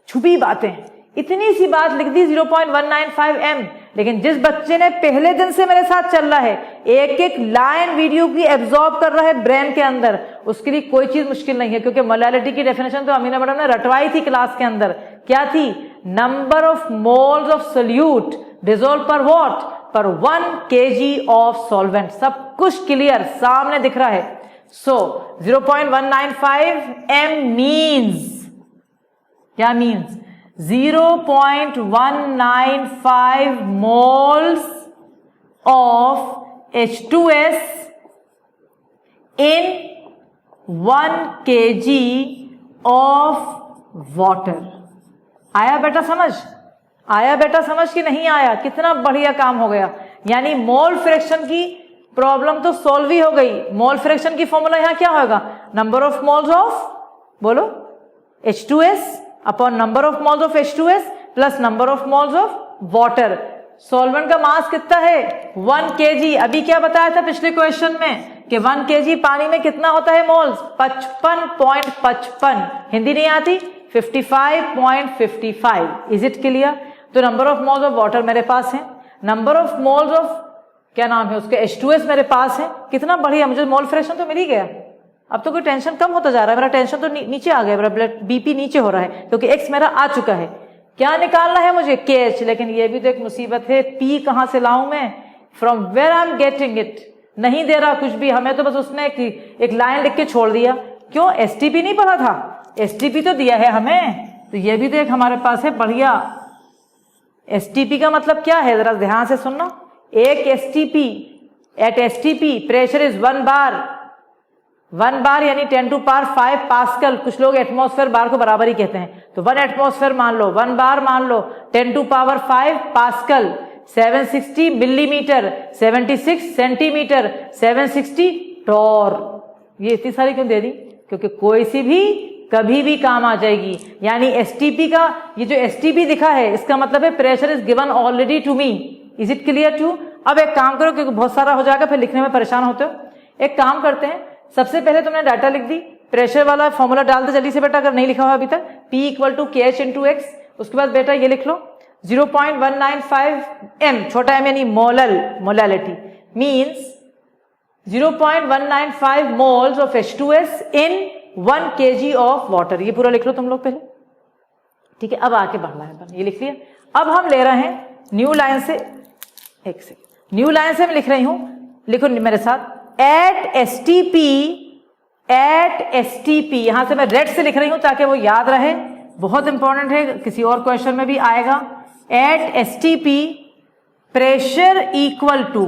छुपी बातें। इतनी सी बात लिख दी 0.195 m, लेकिन जिस बच्चे ने पहले दिन से मेरे साथ चल रहा है, एक एक लाइन वीडियो की एब्जॉर्ब कर रहा है ब्रेन के अंदर, उसके लिए कोई चीज मुश्किल नहीं है। क्योंकि मोलैलिटी की डेफिनेशन तो अमीना मैडम ने रटवाई थी क्लास के अंदर। क्या थी? Number of moles of solute dissolve पर व्हाट? पर 1 kg ऑफ सॉल्वेंट। सब कुछ क्लियर सामने दिख रहा है। सो 0.195 m मीन्स, क्या means? 0.195 moles of H2S in 1 kg of water। आया बेटा समझ? आया बेटा समझ कि नहीं आया? कितना बढ़िया काम हो गया। यानी मोल फ्रैक्शन की प्रॉब्लम तो सॉल्व ही हो गई। मोल फ्रैक्शन की फॉर्मूला यहां क्या होगा? नंबर ऑफ मोल्स ऑफ, बोलो, H2S upon number of moles of H2S plus number of moles of water. Solvent का मास कितना है? 1 kg। अभी क्या बताया था पिछले क्वेश्चन में कि 1 kg पानी में कितना होता है मोल्स? 55.55। हिंदी नहीं आती? 55.55। Is it clear? तो number of moles of water मेरे पास है, नंबर ऑफ मोल्स ऑफ क्या नाम है उसके H2S मेरे पास है। कितना बढ़िया, मुझे मोल फ्रैक्शन तो मिल ही गया। अब तो कोई टेंशन कम होता जा रहा है, मेरा टेंशन तो नीचे आ गया, मेरा ब्लड बीपी नीचे हो रहा है, क्योंकि एक्स मेरा आ चुका है। क्या निकालना है मुझे? KH। लेकिन ये भी तो एक मुसीबत है, P कहां से लाऊं मैं? From where I am getting it? नहीं दे रहा कुछ भी हमें, तो बस उसने एक लाइन लिख के छोड़ दिया। क्यों? STP नहीं पढ़ा था? STP तो दिया है हमें, तो ये भी तो एक हमारे पास है बढ़िया। STP का मतलब क्या है? जरा ध्यान से सुनना। एक STP, at STP pressure is 1 bar. 1 bar यानी 10 to power 5 पास्कल। कुछ लोग एटमॉस्फेयर बार को बराबर ही कहते हैं, तो 1 एटमॉस्फेयर मान लो, 1 बार मान लो, 10 to power 5 pascal, 760 millimetre, 76 centimetre, 760 torr. ये इतनी सारी क्यों दे दी? क्योंकि कोई सी भी कभी भी काम आ जाएगी। यानी STP का ये जो STP दिखा है, इसका मतलब है pressure is given already to me. Is it clear to? अब एक काम करो, क्योंकि बहुत सारा हो जाएगा फिर लिखने में परेशान होते हो। एक काम करते हैं, सबसे पहले तुमने डाटा लिख दी, प्रेशर वाला फॉर्मूला डाल दे जल्दी से बेटा, अगर नहीं लिखा हुआ अभी तक। P equal to KH into x. उसके बाद बेटा ये लिख लो 0.195 m, छोटा m यानी molality, means 0.195 moles of H2S in 1 kg of water. ये पूरा लिख लो तुम लोग पहले, ठीक है? अब आके बढ़ना है, ये लिख लिया। अब हम ले रहे हैं न्यू लाइन से, एक सेकंड, न्यू लाइन से मैं लिख रही हूं, लिखो मेरे साथ। एट STP, यहां से मैं रेड से लिख रही हूं ताकि वो याद रहे, बहुत इंपॉर्टेंट है, किसी और क्वेश्चन में भी आएगा। At STP pressure equal to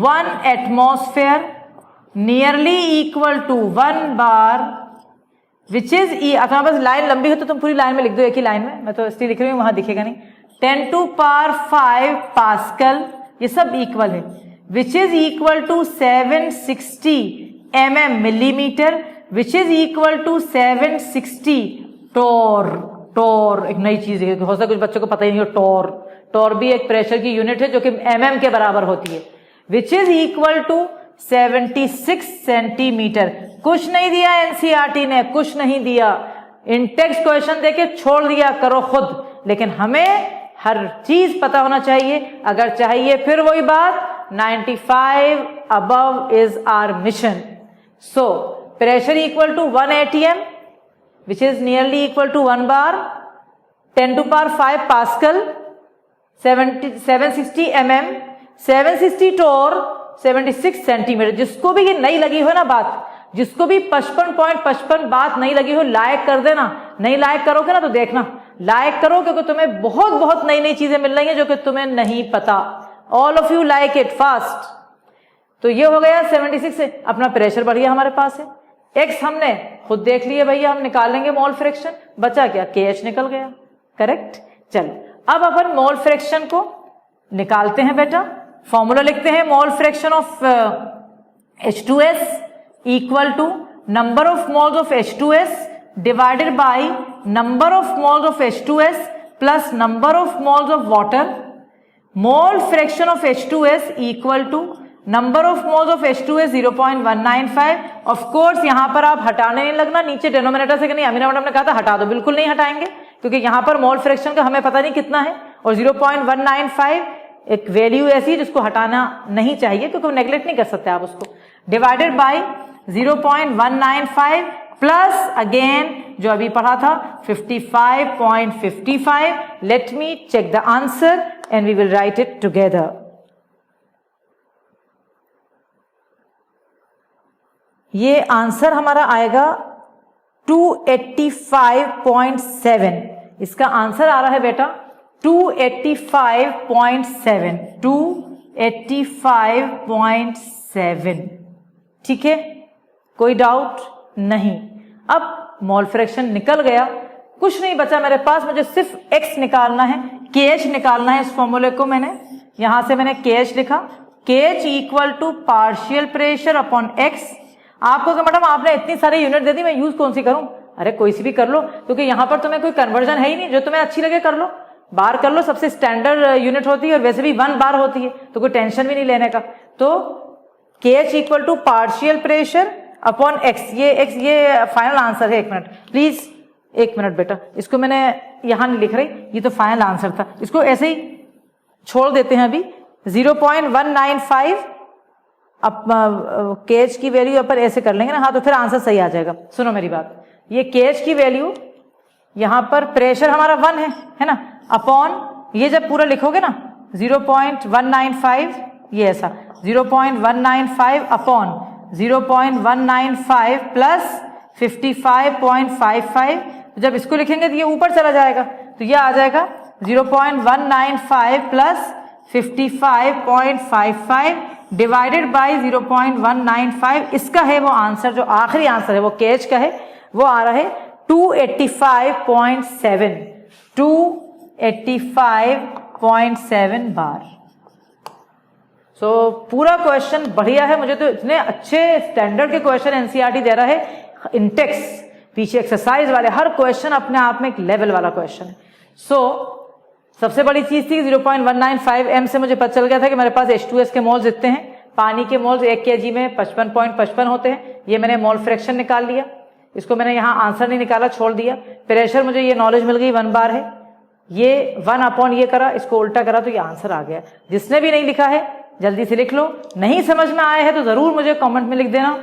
1 atmosphere nearly equal to 1 bar which is ई, तुम्हारे पास लाइन लंबी हो तो तुम पूरी लाइन में लिख दो, एक ही लाइन में, मैं तो इसलिए लिख रही हूँ, वहां दिखेगा नहीं। 10 to power 5 पास्कल, ये सब इक्वल है, which is equal to 760 millimetre, which is equal to 760 torr. Torr एक नई चीज है, हो सकता है कुछ बच्चों को पता ही नहीं हो। टोर, टोर भी एक प्रेशर की यूनिट है जो कि mm के बराबर होती है। Which is equal to 76 centimetre. कुछ नहीं दिया एनसीईआरटी ने, कुछ नहीं दिया, इन टेक्स्ट क्वेश्चन देके छोड़ दिया, करो खुद। लेकिन हमें हर चीज पता होना चाहिए, अगर चाहिए फिर वही बात, 95 above is our mission. So pressure equal to 1 atm which is nearly equal to 1 bar, 10 to power 5 pascal, 760 mm, 760 torr, 76 centimetre. जिसको भी ये नहीं लगी हो ना बात, जिसको भी 55.55 बात नहीं लगी हो, लाइक कर देना। नहीं लाइक करोगे ना तो देखना, लाइक करो, क्योंकि तुम्हें बहुत बहुत नई नई चीजें मिल रही हैं जो कि तुम्हें नहीं पता। All of you like it fast. तो ये हो गया 76 से, अपना प्रेशर बढ़ गया हमारे पास है। एक्स हमने खुद देख लिए भैया, हम निकाल लेंगे मोल फ्रैक्शन, बचा क्या, KH निकल गया, करेक्ट। चलो अब अपन मोल फ्रैक्शन को निकालते हैं बेटा। फॉर्मूला लिखते हैं, mole fraction of H2S equal to number of moles of H2S divided by number of moles of H2S plus number of moles of water. Mole fraction of H2S equal to number of moles of H2S 0.195। Of course यहां पर आप हटाने नहीं लगना, नीचे denominator से नहीं, Amina madam ने कहा था हटा दो, बिल्कुल नहीं हटाएंगे, क्योंकि यहां पर मोल फ्रैक्शन का हमें पता नहीं कितना है, और 0.195 एक वैल्यू ऐसी है जिसको हटाना नहीं चाहिए, क्योंकि नेग्लेक्ट नहीं कर सकते आप उसको। डिवाइडेड बाय 0.195 प्लस अगेन जो अभी पढ़ा था 55.55। Let me check the answer and we will write it together. ये आंसर हमारा आएगा 285.7। इसका आंसर आ रहा है बेटा 285.7, 285.7। ठीक है, कोई डाउट नहीं। अब मोल फ्रैक्शन निकल गया, कुछ नहीं बचा मेरे पास, मुझे सिर्फ x निकालना है, KH निकालना है। इस फॉर्मूले को मैंने यहां से मैंने KH लिखा, KH equal to partial pressure upon x। आपको कि मैडम आपने इतनी सारी यूनिट दे दी, मैं यूज कौन सी करूं? अरे कोई सी भी कर लो, क्योंकि यहां पर तुम्हें कोई कन्वर्जन है ही नहीं, जो तुम्हें अच्छी लगे कर लो। बार कर लो, सबसे स्टैंडर्ड यूनिट होती है, और वैसे भी 1 बार होती है, तो कोई टेंशन भी नहीं लेने का। तो KH equal to partial pressure upon x, ये फाइनल आंसर है। एक मिनट प्लीज, एक मिनट बेटा, इसको मैंने यहां नहीं लिख रही, ये तो फाइनल आंसर था, इसको ऐसे ही छोड़ देते हैं अभी। 0.195 अब KH की वैल्यू अपन ऐसे कर लेंगे ना, हाँ, तो फिर आंसर सही आ जाएगा। सुनो मेरी बात, ये KH की वैल्यू यहां पर प्रेशर हमारा 1 है ना, अपॉन ये जब पूरा लिखोगे ना 0.195, ये ऐसा 0.195 अपॉन 0.195 प्लस 55.55। जब इसको लिखेंगे तो ये ऊपर चला जाएगा, तो ये आ जाएगा 0.195 प्लस 55.55 डिवाइडेड बाय 0.195। इसका है वो आंसर, जो आखिरी आंसर है वो KH का है, वो आ रहा है 285.7, 285.7 बार। सो पूरा क्वेश्चन बढ़िया है, मुझे तो इतने अच्छे स्टैंडर्ड के क्वेश्चन एनसीईआरटी दे रहा है। इंटेक्स पीछे एक्सरसाइज वाले हर क्वेश्चन अपने आप में एक लेवल वाला क्वेश्चन है। सबसे बड़ी चीज थी 0.195 m से मुझे पता चल गया था कि मेरे पास H2S के मोल्स इतने हैं, पानी के मोल्स 1 kg में 55.55 होते हैं। ये मैंने मोल फ्रैक्शन निकाल लिया, इसको मैंने यहाँ आंसर नहीं निकाला, छोड़ दिया। प्रेशर मुझे ये नॉलेज मिल गई 1 बार है, ये 1 अपॉन ये करा, इसको उल्टा करा तो ये आंसर आ गया। जिसने भी नहीं लिखा है जल्दी से लिख लो, नहीं समझ में आया है तो जरूर मुझे कमेंट में लिख देना,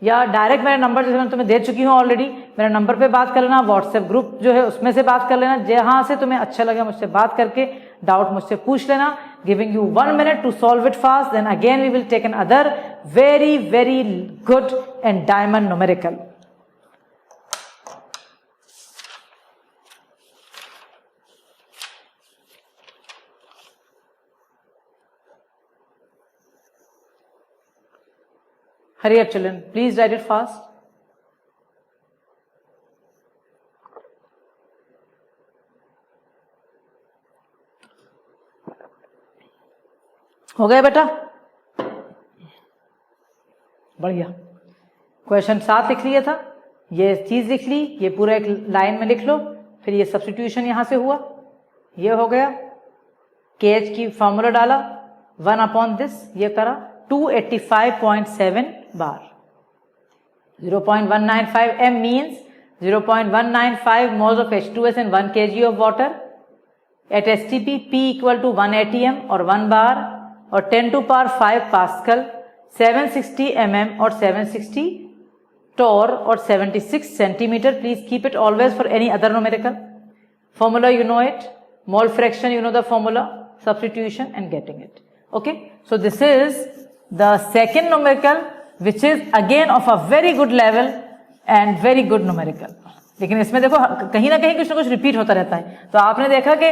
या डायरेक्ट मेरा नंबर जैसे मैं तुम्हें दे चुकी हूँ ऑलरेडी, मेरे नंबर पे बात कर लेना। व्हाट्सएप ग्रुप जो है उसमें से बात कर लेना, जहां से तुम्हें अच्छा लगे मुझसे बात करके डाउट मुझसे पूछ लेना। Giving you 1 minute to solve it fast, then again we will take another very very good and diamond numerical. Hurry up children, please write it fast. हो गया बेटा? बढ़िया। क्वेश्चन 7 लिख लिया था, ये चीज लिख ली, ये पूरा एक लाइन में लिख लो, फिर ये सब्स्टिट्यूशन यहां से हुआ, ये हो गया, KH की फॉर्मूला डाला, 1/this ये करा, 285.7 बार। 0.195 m means 0.195 moles of H2S in 1 kg of water at STP P equal to 1 atm और 1 bar और 10⁵ पास्कल, 760 mm और 760 torr और 76 centimeter. Please keep it always for any other numerical. Formula you know it, mole fraction you know the formula, substitution and getting it. Okay, so this is the second numerical which is again of a very good level and very good numerical. लेकिन इसमें देखो कहीं ना कहीं कुछ ना कुछ repeat होता रहता है। तो आपने देखा कि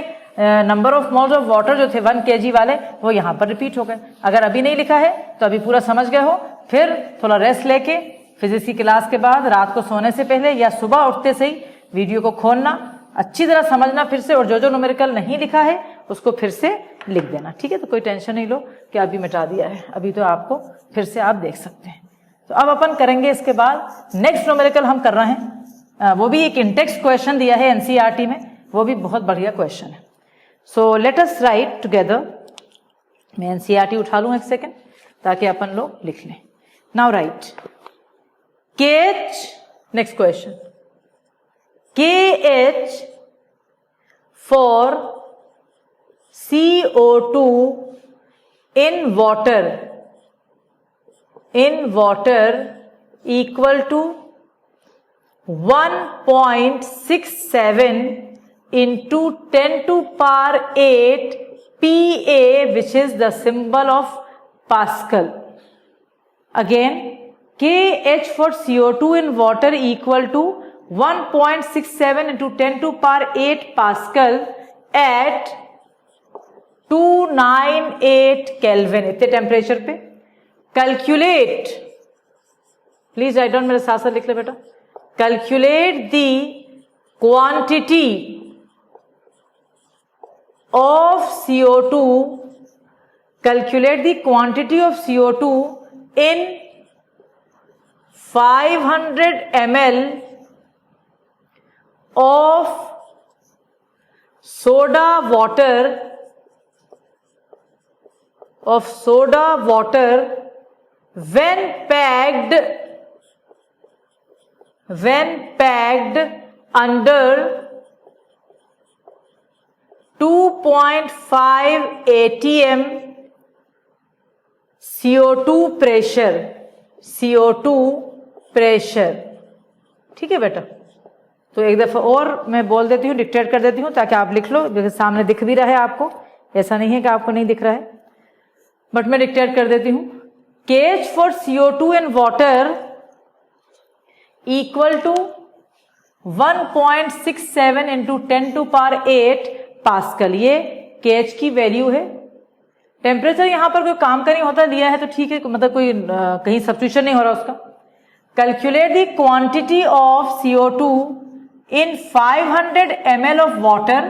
number of moles of water जो थे 1 kg वाले वो यहाँ पर रिपीट हो गए। अगर अभी नहीं लिखा है तो अभी पूरा समझ गए हो, फिर थोड़ा रेस्ट लेके फिजिक्स की क्लास के बाद रात को सोने से पहले या सुबह उठते से ही वीडियो को खोलना, अच्छी तरह समझना फिर से, और जो न्यूमेरिकल नहीं लिखा है उसको फिर से लिख देना। ठीक है, तो कोई टेंशन नहीं लो कि अभी मिटा दिया है, अभी तो आपको फिर से आप देख सकते हैं। तो अब अपन करेंगे इसके बाद नेक्स्ट न्यूमेरिकल हम कर रहे हैं, वो भी एक इंटेक्स्ट क्वेश्चन दिया है एनसीईआरटी में, वो भी बहुत बढ़िया क्वेश्चन है। So let us right together. मैं एनसीईआरटी उठा लूं एक सेकेंड ताकि अपन लोग लिख लें। Now right KH, next question, KH for CO2 in water equal to 1.67 into 10⁸ PA, which is the symbol of Pascal. Again, KH for CO2 in water equal to 1.67 into 10⁸ Pascal at 298 Kelvin, इतने temperature पे। Calculate, please write down, मेरे साथ साथ लिख ले बेटा। Calculate the quantity of CO2, calculate the quantity of CO2 in 500 ml of soda water when packed under 2.5 atm CO2 pressure. ठीक है बेटा, तो एक दफा और मैं बोल देती हूँ, डिक्टेट कर देती हूँ ताकि आप लिख लो, जैसे सामने दिख भी रहा है आपको, ऐसा नहीं है कि आपको नहीं दिख रहा है, बट मैं डिक्टेट कर देती हूँ। KH for CO2 in water equal to 1.67 into 10⁸ pascal, ये KH की वैल्यू है। टेम्परेचर यहां पर कोई काम का नहीं होता, लिया है तो ठीक है, मतलब कोई कहीं सब्स्टिट्यूशन नहीं हो रहा उसका। Calculate the quantity of CO2 in 500 ml of water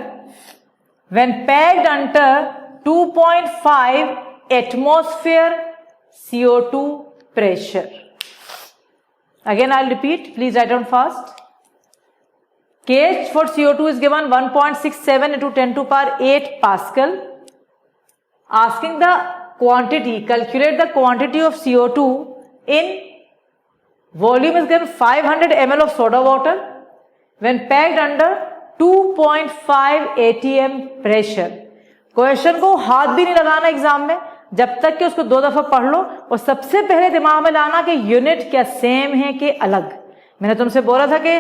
when packed under 2.5 atmosphere CO2 pressure. Again I'll repeat, please write down fast. KH for CO2 is given 1.67 into 10⁸ Pascal. Asking the quantity, calculate the quantity of CO2 in volume is given 500 ml of soda water when packed under 2.5 atm pressure. Question को हाथ भी नहीं लगाना exam में जब तक कि उसको 2 दफा पढ़ लो, और सबसे पहले दिमाग में लाना कि यूनिट क्या सेम है कि अलग। मैंने तुमसे बोला था कि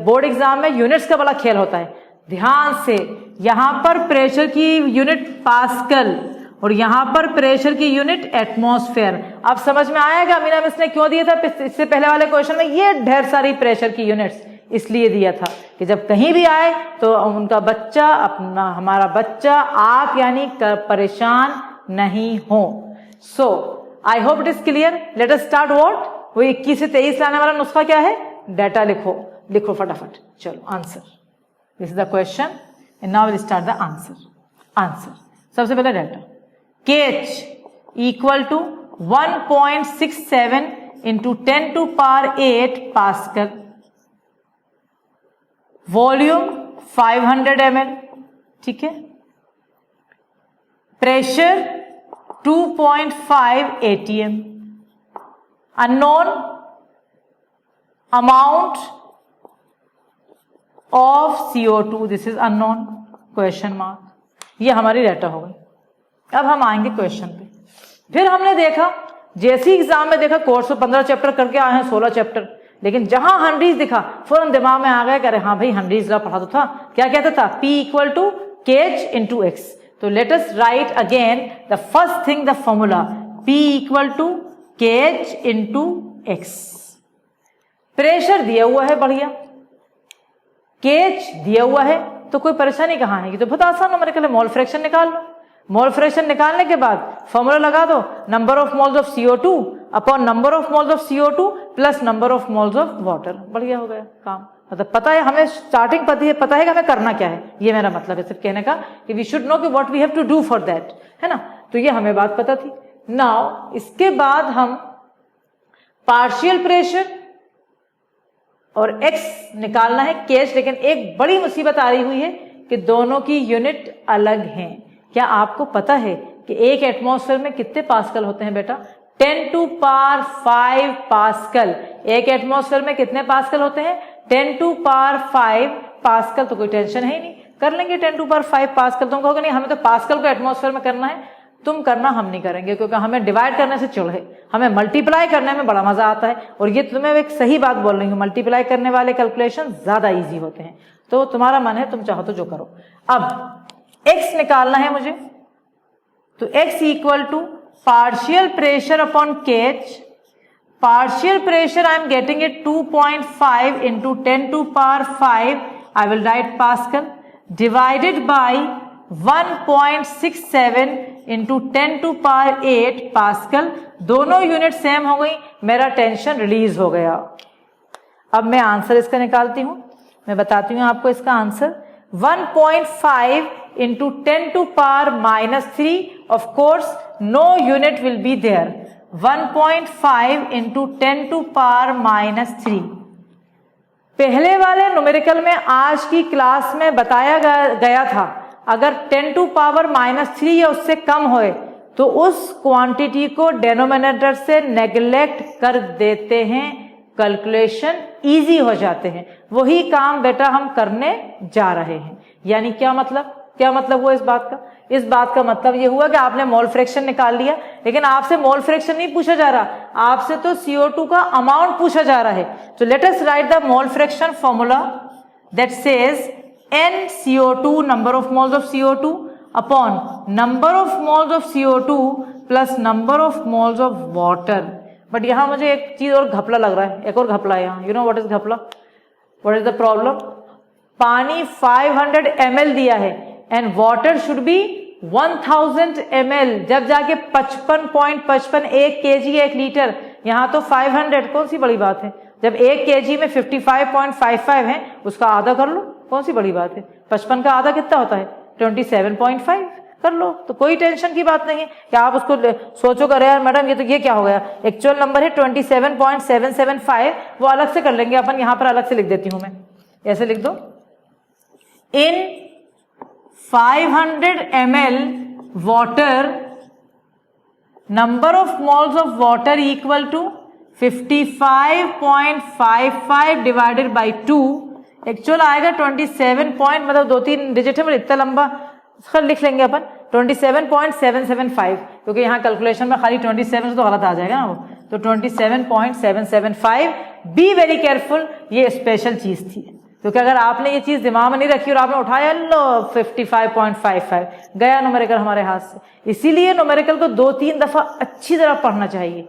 बोर्ड एग्जाम में यूनिट्स का बड़ा खेल होता है। ध्यान से, यहां पर प्रेशर की यूनिट पास्कल और यहां पर प्रेशर की यूनिट एटमॉस्फेयर। अब समझ में आएगा मीना मिस ने क्यों दिया था इससे पहले वाले क्वेश्चन में ये ढेर सारी प्रेशर की यूनिट्स, इसलिए दिया था कि जब कहीं भी आए तो उनका बच्चा, अपना हमारा बच्चा, आप यानी परेशान नहीं हो। So I hope it is clear. Let us start what, वो 21 से 23 लाने वाला नुस्खा क्या है? डाटा लिखो, लिखो फटाफट। चलो answer, this is the question and now will start the answer. Answer सबसे पहले data, KH equal to 1.67 into 10 to power 8 pascal, volume 500 ml, ठीक है, pressure 2.5 atm, unknown amount of CO2, this is unknown, question mark. ये हमारी data हो गई। अब हम आएंगे क्वेश्चन पे। फिर हमने देखा, जैसे ही एग्जाम में देखा कोर्स में 15 चैप्टर करके आए हैं, 16 चैप्टर, लेकिन जहां हंड्रीज दिखा फौरन दिमाग में आ गया कि अरे हाँ भाई हंड्रीज ला पढ़ा तो था, क्या कहता था, P equal to KH into X। तो let us write again the first thing, the formula P equal to KH into X। Pressure दिया हुआ है, बढ़िया, KH दिया हुआ है, तो कोई परेशानी कहाँ है, ये तो बहुत आसान न्यूमेरिकल है, मोल फ्रैक्शन निकाल लो। मोल फ्रैक्शन निकालने के बाद फॉर्मूला लगा दो, number of moles of CO2 upon number of moles of CO2 plus number of moles of water, बढ़िया हो गया काम। मतलब पता है हमें, स्टार्टिंग पता है कि हमें करना क्या है, ये मेरा मतलब है सिर्फ कहने का कि वी शुड नो कि what we have to do for that, है ना। तो ये हमें बात पता थी। नाउ इसके बाद हम पार्शियल प्रेशर और X निकालना है, KH, लेकिन एक बड़ी मुसीबत आ रही हुई है कि दोनों की यूनिट अलग हैं। क्या आपको पता है कि एक एटमॉस्फेयर में कितने पास्कल होते हैं बेटा? 10 टू पावर 5 पास्कल। एक एटमॉस्फेयर में कितने पास्कल होते हैं? 10 टू पावर 5 पास्कल। तो कोई टेंशन है ही नहीं, कर लेंगे 10 टू पावर 5 पास्कल। तुम कहोगे नहीं हमें तो पास्कल को एटमॉस्फेयर में करना है, तुम करना, हम नहीं करेंगे, क्योंकि हमें डिवाइड करने से चिढ़ है, हमें मल्टीप्लाई करने में बड़ा मजा आता है। और ये तुम्हें एक सही बात बोल रही हूँ, मल्टीप्लाई करने वाले कैलकुलेशन ज्यादा इजी होते हैं। तो तुम्हारा मन है, तुम चाहो तो जो करो। अब X निकालना है मुझे, तो X equal to partial pressure upon KH। Partial pressure I am getting it 2.5 into 10 to power 5, I will write pascal, divided by 1.67 into 10 to power 8 pascal. दोनों यूनिट सेम हो गई, मेरा टेंशन रिलीज हो गया। अब मैं आंसर इसका निकालती हूं, मैं बताती हूं आपको इसका answer. 1.5 into 10 to power -3, of course no unit will be there. 1.5 into 10 to power -3। पहले वाले न्यूमेरिकल में आज की क्लास में बताया गया था, अगर 10 टू पावर -3 या उससे कम होए तो उस क्वांटिटी को डिनोमिनेटर से नेग्लेक्ट कर देते हैं, कैलकुलेशन इजी हो जाते हैं। वही काम बेटा हम करने जा रहे हैं। यानी क्या मतलब, क्या मतलब हुआ इस बात का? इस बात का मतलब ये हुआ कि आपने मोल फ्रैक्शन निकाल लिया, लेकिन आपसे मोल फ्रैक्शन नहीं पूछा जा रहा, आपसे तो CO2 का अमाउंट पूछा जा रहा है। तो let us right the mole fraction formula that says NCO2, number of moles of CO2 upon number of moles of CO2 plus number of moles of water। But यहां मुझे एक चीज और घपला लग रहा है, एक और घपला है यहाँ। यू नो व्हाट इज घपला? What is the problem? पानी 500 ml दिया है and water should be 1000 ml, जब जाके 55.55 1 kg 1 लीटर, यहाँ तो 500। कौन सी बड़ी बात है? जब 1 kg में 55.55 है, उसका आधा कर लो, कौन सी बड़ी बात है? 55 का आधा कितना होता है? 27.5 कर लो, तो कोई टेंशन की बात नहीं है कि आप उसको सोचो कर यार मैडम ये क्या हो गया। एक्चुअल नंबर है 27.775, वो अलग से कर लेंगे अपन, यहां पर अलग से लिख देती हूं मैं, ऐसे लिख दो, इन 500 ml water number of moles of water equal to 55.55 divided by 2, actual आएगा 27 पॉइंट, मतलब 2-3 डिजिट है, इतना लंबा लिख लेंगे अपन 27.775, क्योंकि यहाँ कैलकुलेशन में खाली 27 तो गलत आ जाएगा ना वो, तो 27.775। बी वेरी केयरफुल, ये स्पेशल चीज थी, क्योंकि अगर आपने ये चीज दिमाग में नहीं रखी और आपने उठाया लो 55.55, गया न्यूमेरिकल हमारे हाथ से। इसीलिए न्यूमेरिकल को 2-3 दफा अच्छी तरह पढ़ना चाहिए,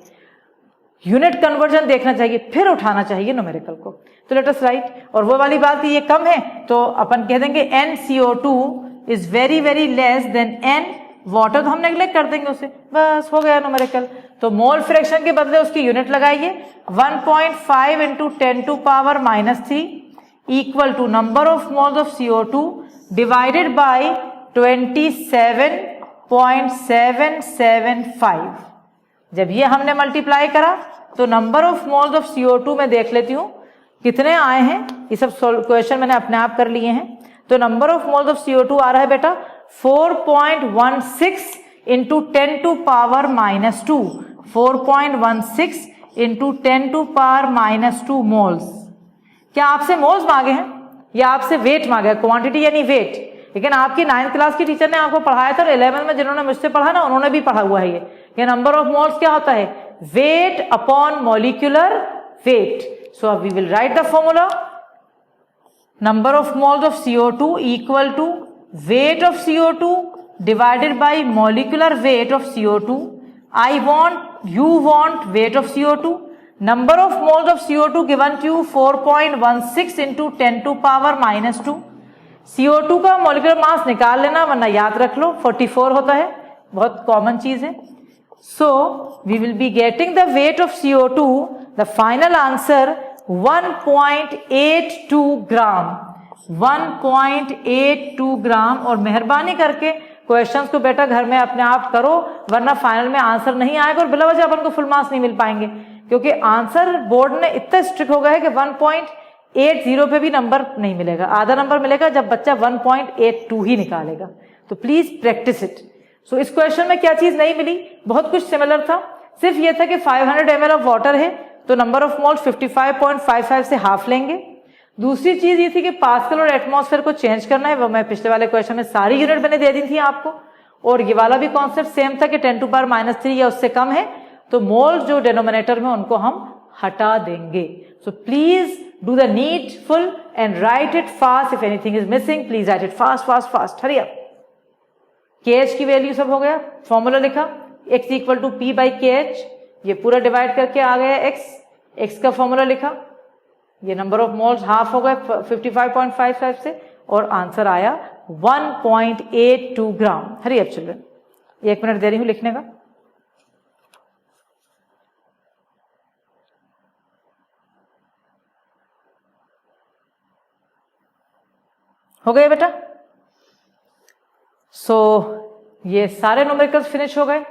यूनिट कन्वर्जन देखना चाहिए, फिर उठाना चाहिए न्यूमेरिकल को। तो लेट अस राइट, और वो वाली बात ये कम है तो अपन कह देंगे NCO2 is very very less then N water, तो हम नेग्लेक्ट कर देंगे उसे, बस हो गया न्यूमेरिकल। तो मोल फ्रैक्शन के बदले उसकी यूनिट लगाइए, 1.5 into 10 to power -3 equal to number of moles of CO2 divided by 27 0.775। जब ये हमने मल्टीप्लाई करा तो number of moles of CO2 में देख लेती हूं कितने आए हैं। ये सब क्वेश्चन मैंने अपने आप कर लिए हैं। तो number of moles of CO2 आ रहा है बेटा 4.16 into 10 to power -2, 4.16 into 10 to power -2 moles. क्या आपसे मोल्स मांगे हैं या आपसे वेट मांगे है? क्वांटिटी यानी वेट। लेकिन आपकी 9th क्लास की टीचर ने आपको पढ़ाया था और 11 में जिन्होंने मुझसे पढ़ा ना उन्होंने भी पढ़ा हुआ है। ये नंबर ऑफ मोल्स क्या होता है? Weight upon molecular weight. So we will write the formula, number of moles of CO2 equal to weight of CO2 divided by molecular weight of CO2. You want weight of CO2. Number of moles of CO2 given to you 4.16 into 10 to power -2. CO2 का molecular mass निकाल लेना वरना याद रख लो 44 होता है, बहुत common चीज है। So we will be getting the weight of CO2, the final answer 1.82 ग्राम, 1.82 ग्राम। और मेहरबानी करके क्वेश्चंस को बेटा घर में अपने आप करो वरना फाइनल में आंसर नहीं आएगा और बिला वजह अपन को फुल मार्क्स नहीं मिल पाएंगे, क्योंकि आंसर बोर्ड ने इतना स्ट्रिक्ट हो गया है कि 1.80 पे भी नंबर नहीं मिलेगा, आधा नंबर मिलेगा जब बच्चा 1.82 ही निकालेगा। तो प्लीज प्रैक्टिस इट। सो इस क्वेश्चन में क्या चीज नहीं मिली, बहुत कुछ सिमिलर था, सिर्फ यह था कि 500 ml ऑफ वाटर है तो नंबर ऑफ मोल्स 55.55 से हाफ लेंगे। दूसरी चीज ये थी कि पास्कल और एटमॉस्फेयर को चेंज करना है, वो मैं पिछले वाले क्वेश्चन में सारी यूनिट मैंने दे दी थी आपको। और ये वाला भी कॉन्सेप्ट सेम था कि 10 टू पावर -3 या उससे कम है तो मोल्स जो डिनोमिनेटर में उनको हम हटा देंगे। So please do the needful and write it fast. If anything is missing please write it fast fast fast. Hurry up. KH की वैल्यू सब हो गया, फॉर्मूला लिखा x equal to P by KH, ये पूरा डिवाइड करके आ गया x का फॉर्मूला लिखा, ये नंबर ऑफ मोल्स हाफ हो गए 55.55 से और आंसर आया 1.82 ग्राम। हरी अप चिल्ड्रन, 1 मिनट दे रही हूं लिखने का। हो गए बेटा? सो ये सारे न्यूमेरिकल्स फिनिश हो गए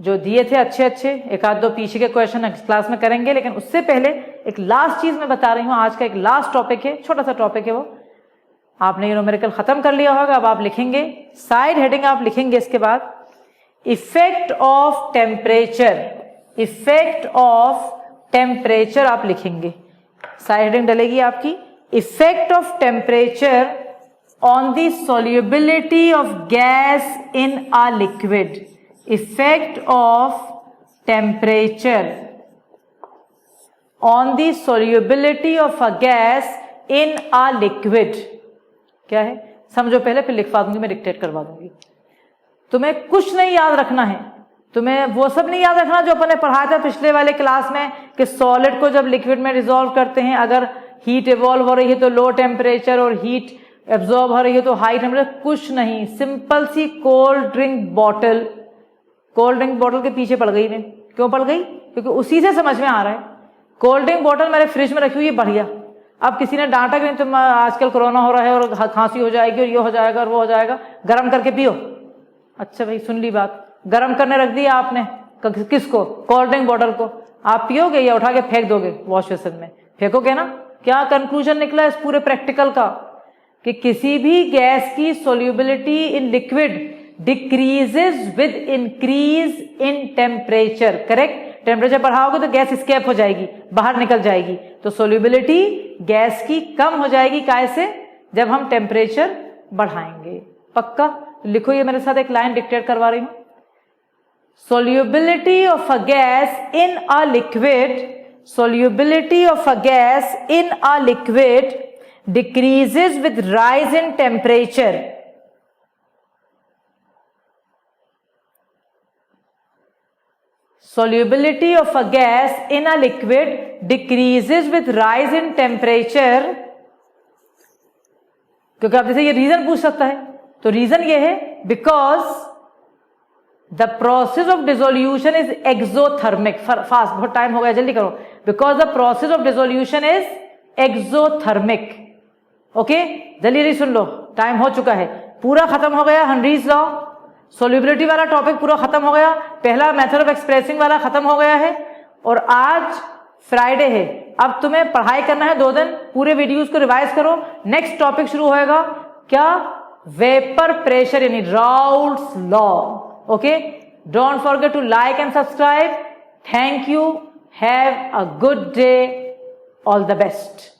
जो दिए थे अच्छे। एक आध दो पीछे के क्वेश्चन नेक्स्ट क्लास में करेंगे, लेकिन उससे पहले एक लास्ट चीज मैं बता रही हूं। आज का एक लास्ट टॉपिक है, छोटा सा टॉपिक है, वो आपने ये न्यूमेरिकल खत्म कर लिया होगा। अब आप लिखेंगे साइड हेडिंग, आप लिखेंगे इसके बाद effect of temperature. Effect of temperature आप लिखेंगे, साइड हेडिंग डलेगी आपकी effect of temperature on the solubility of gas in a liquid. Effect of temperature on the solubility of a gas in a liquid. क्या है समझो पहले, फिर लिखवा दूंगी, मैं डिक्टेट करवा दूंगी। तुम्हें कुछ नहीं याद रखना है, तुम्हें वो सब नहीं याद रखना जो अपन ने पढ़ाया था पिछले वाले क्लास में कि सॉलिड को जब लिक्विड में डिसॉल्व करते हैं, अगर हीट इवॉल्व हो रही है तो लो टेम्परेचर और हीट एब्जॉर्ब हो रही है तो हाई टेम्परेचर। कुछ नहीं, सिंपल सी कोल्ड ड्रिंक बॉटल के पीछे पड़ गई मैं। क्यों पड़ गई? क्योंकि उसी से समझ में आ रहा है। कोल्ड ड्रिंक बॉटल मेरे फ्रिज में रखी हुई है, बढ़िया। अब किसी ने डांटा कि तुम आजकल कोरोना हो रहा है और खांसी हो जाएगी और ये हो जाएगा और वो हो जाएगा, गर्म करके पियो। अच्छा भाई सुन ली बात, गर्म करने रख दिया आपने, किसको? कोल्ड ड्रिंक बॉटल को। आप पियोगे या उठा के फेंक दोगे वॉश बेसिन में? फेंकोगे ना। क्या कंक्लूजन निकला इस पूरे प्रैक्टिकल का कि किसी भी गैस की solubility in liquid decreases with increase in temperature. Correct? Temperature बढ़ाओगे तो गैस स्केप हो जाएगी, बाहर निकल जाएगी। तो सोल्यूबिलिटी गैस की कम हो जाएगी, कैसे? जब हम टेम्परेचर बढ़ाएंगे। पक्का? लिखो, ये मेरे साथ एक लाइन डिक्टेट करवा रही हूं। Solubility of a gas in a liquid, solubility of a gas in a liquid decreases with rise in temperature. Solubility of a gas in a liquid decreases with rise in temperature. क्योंकि आप जैसे ये reason पूछ सकता है, तो reason ये है because the process of dissolution is exothermic. Fast, बहुत टाइम हो गया, जल्दी करो। Because the process of dissolution is exothermic. Okay, जल्दी सुन लो, टाइम हो चुका है, पूरा खत्म हो गया हेनरीज लॉ। सोल्यूबिलिटी वाला टॉपिक पूरा खत्म हो गया, पहला मेथड ऑफ एक्सप्रेसिंग वाला खत्म हो गया है, और आज फ्राइडे है, अब तुम्हें पढ़ाई करना है 2 दिन, पूरे वीडियोस को रिवाइज करो। नेक्स्ट टॉपिक शुरू होएगा क्या, वेपर प्रेशर यानी Raoult's law. Okay, don't forget to like and subscribe. Thank you, have a good day, all the best.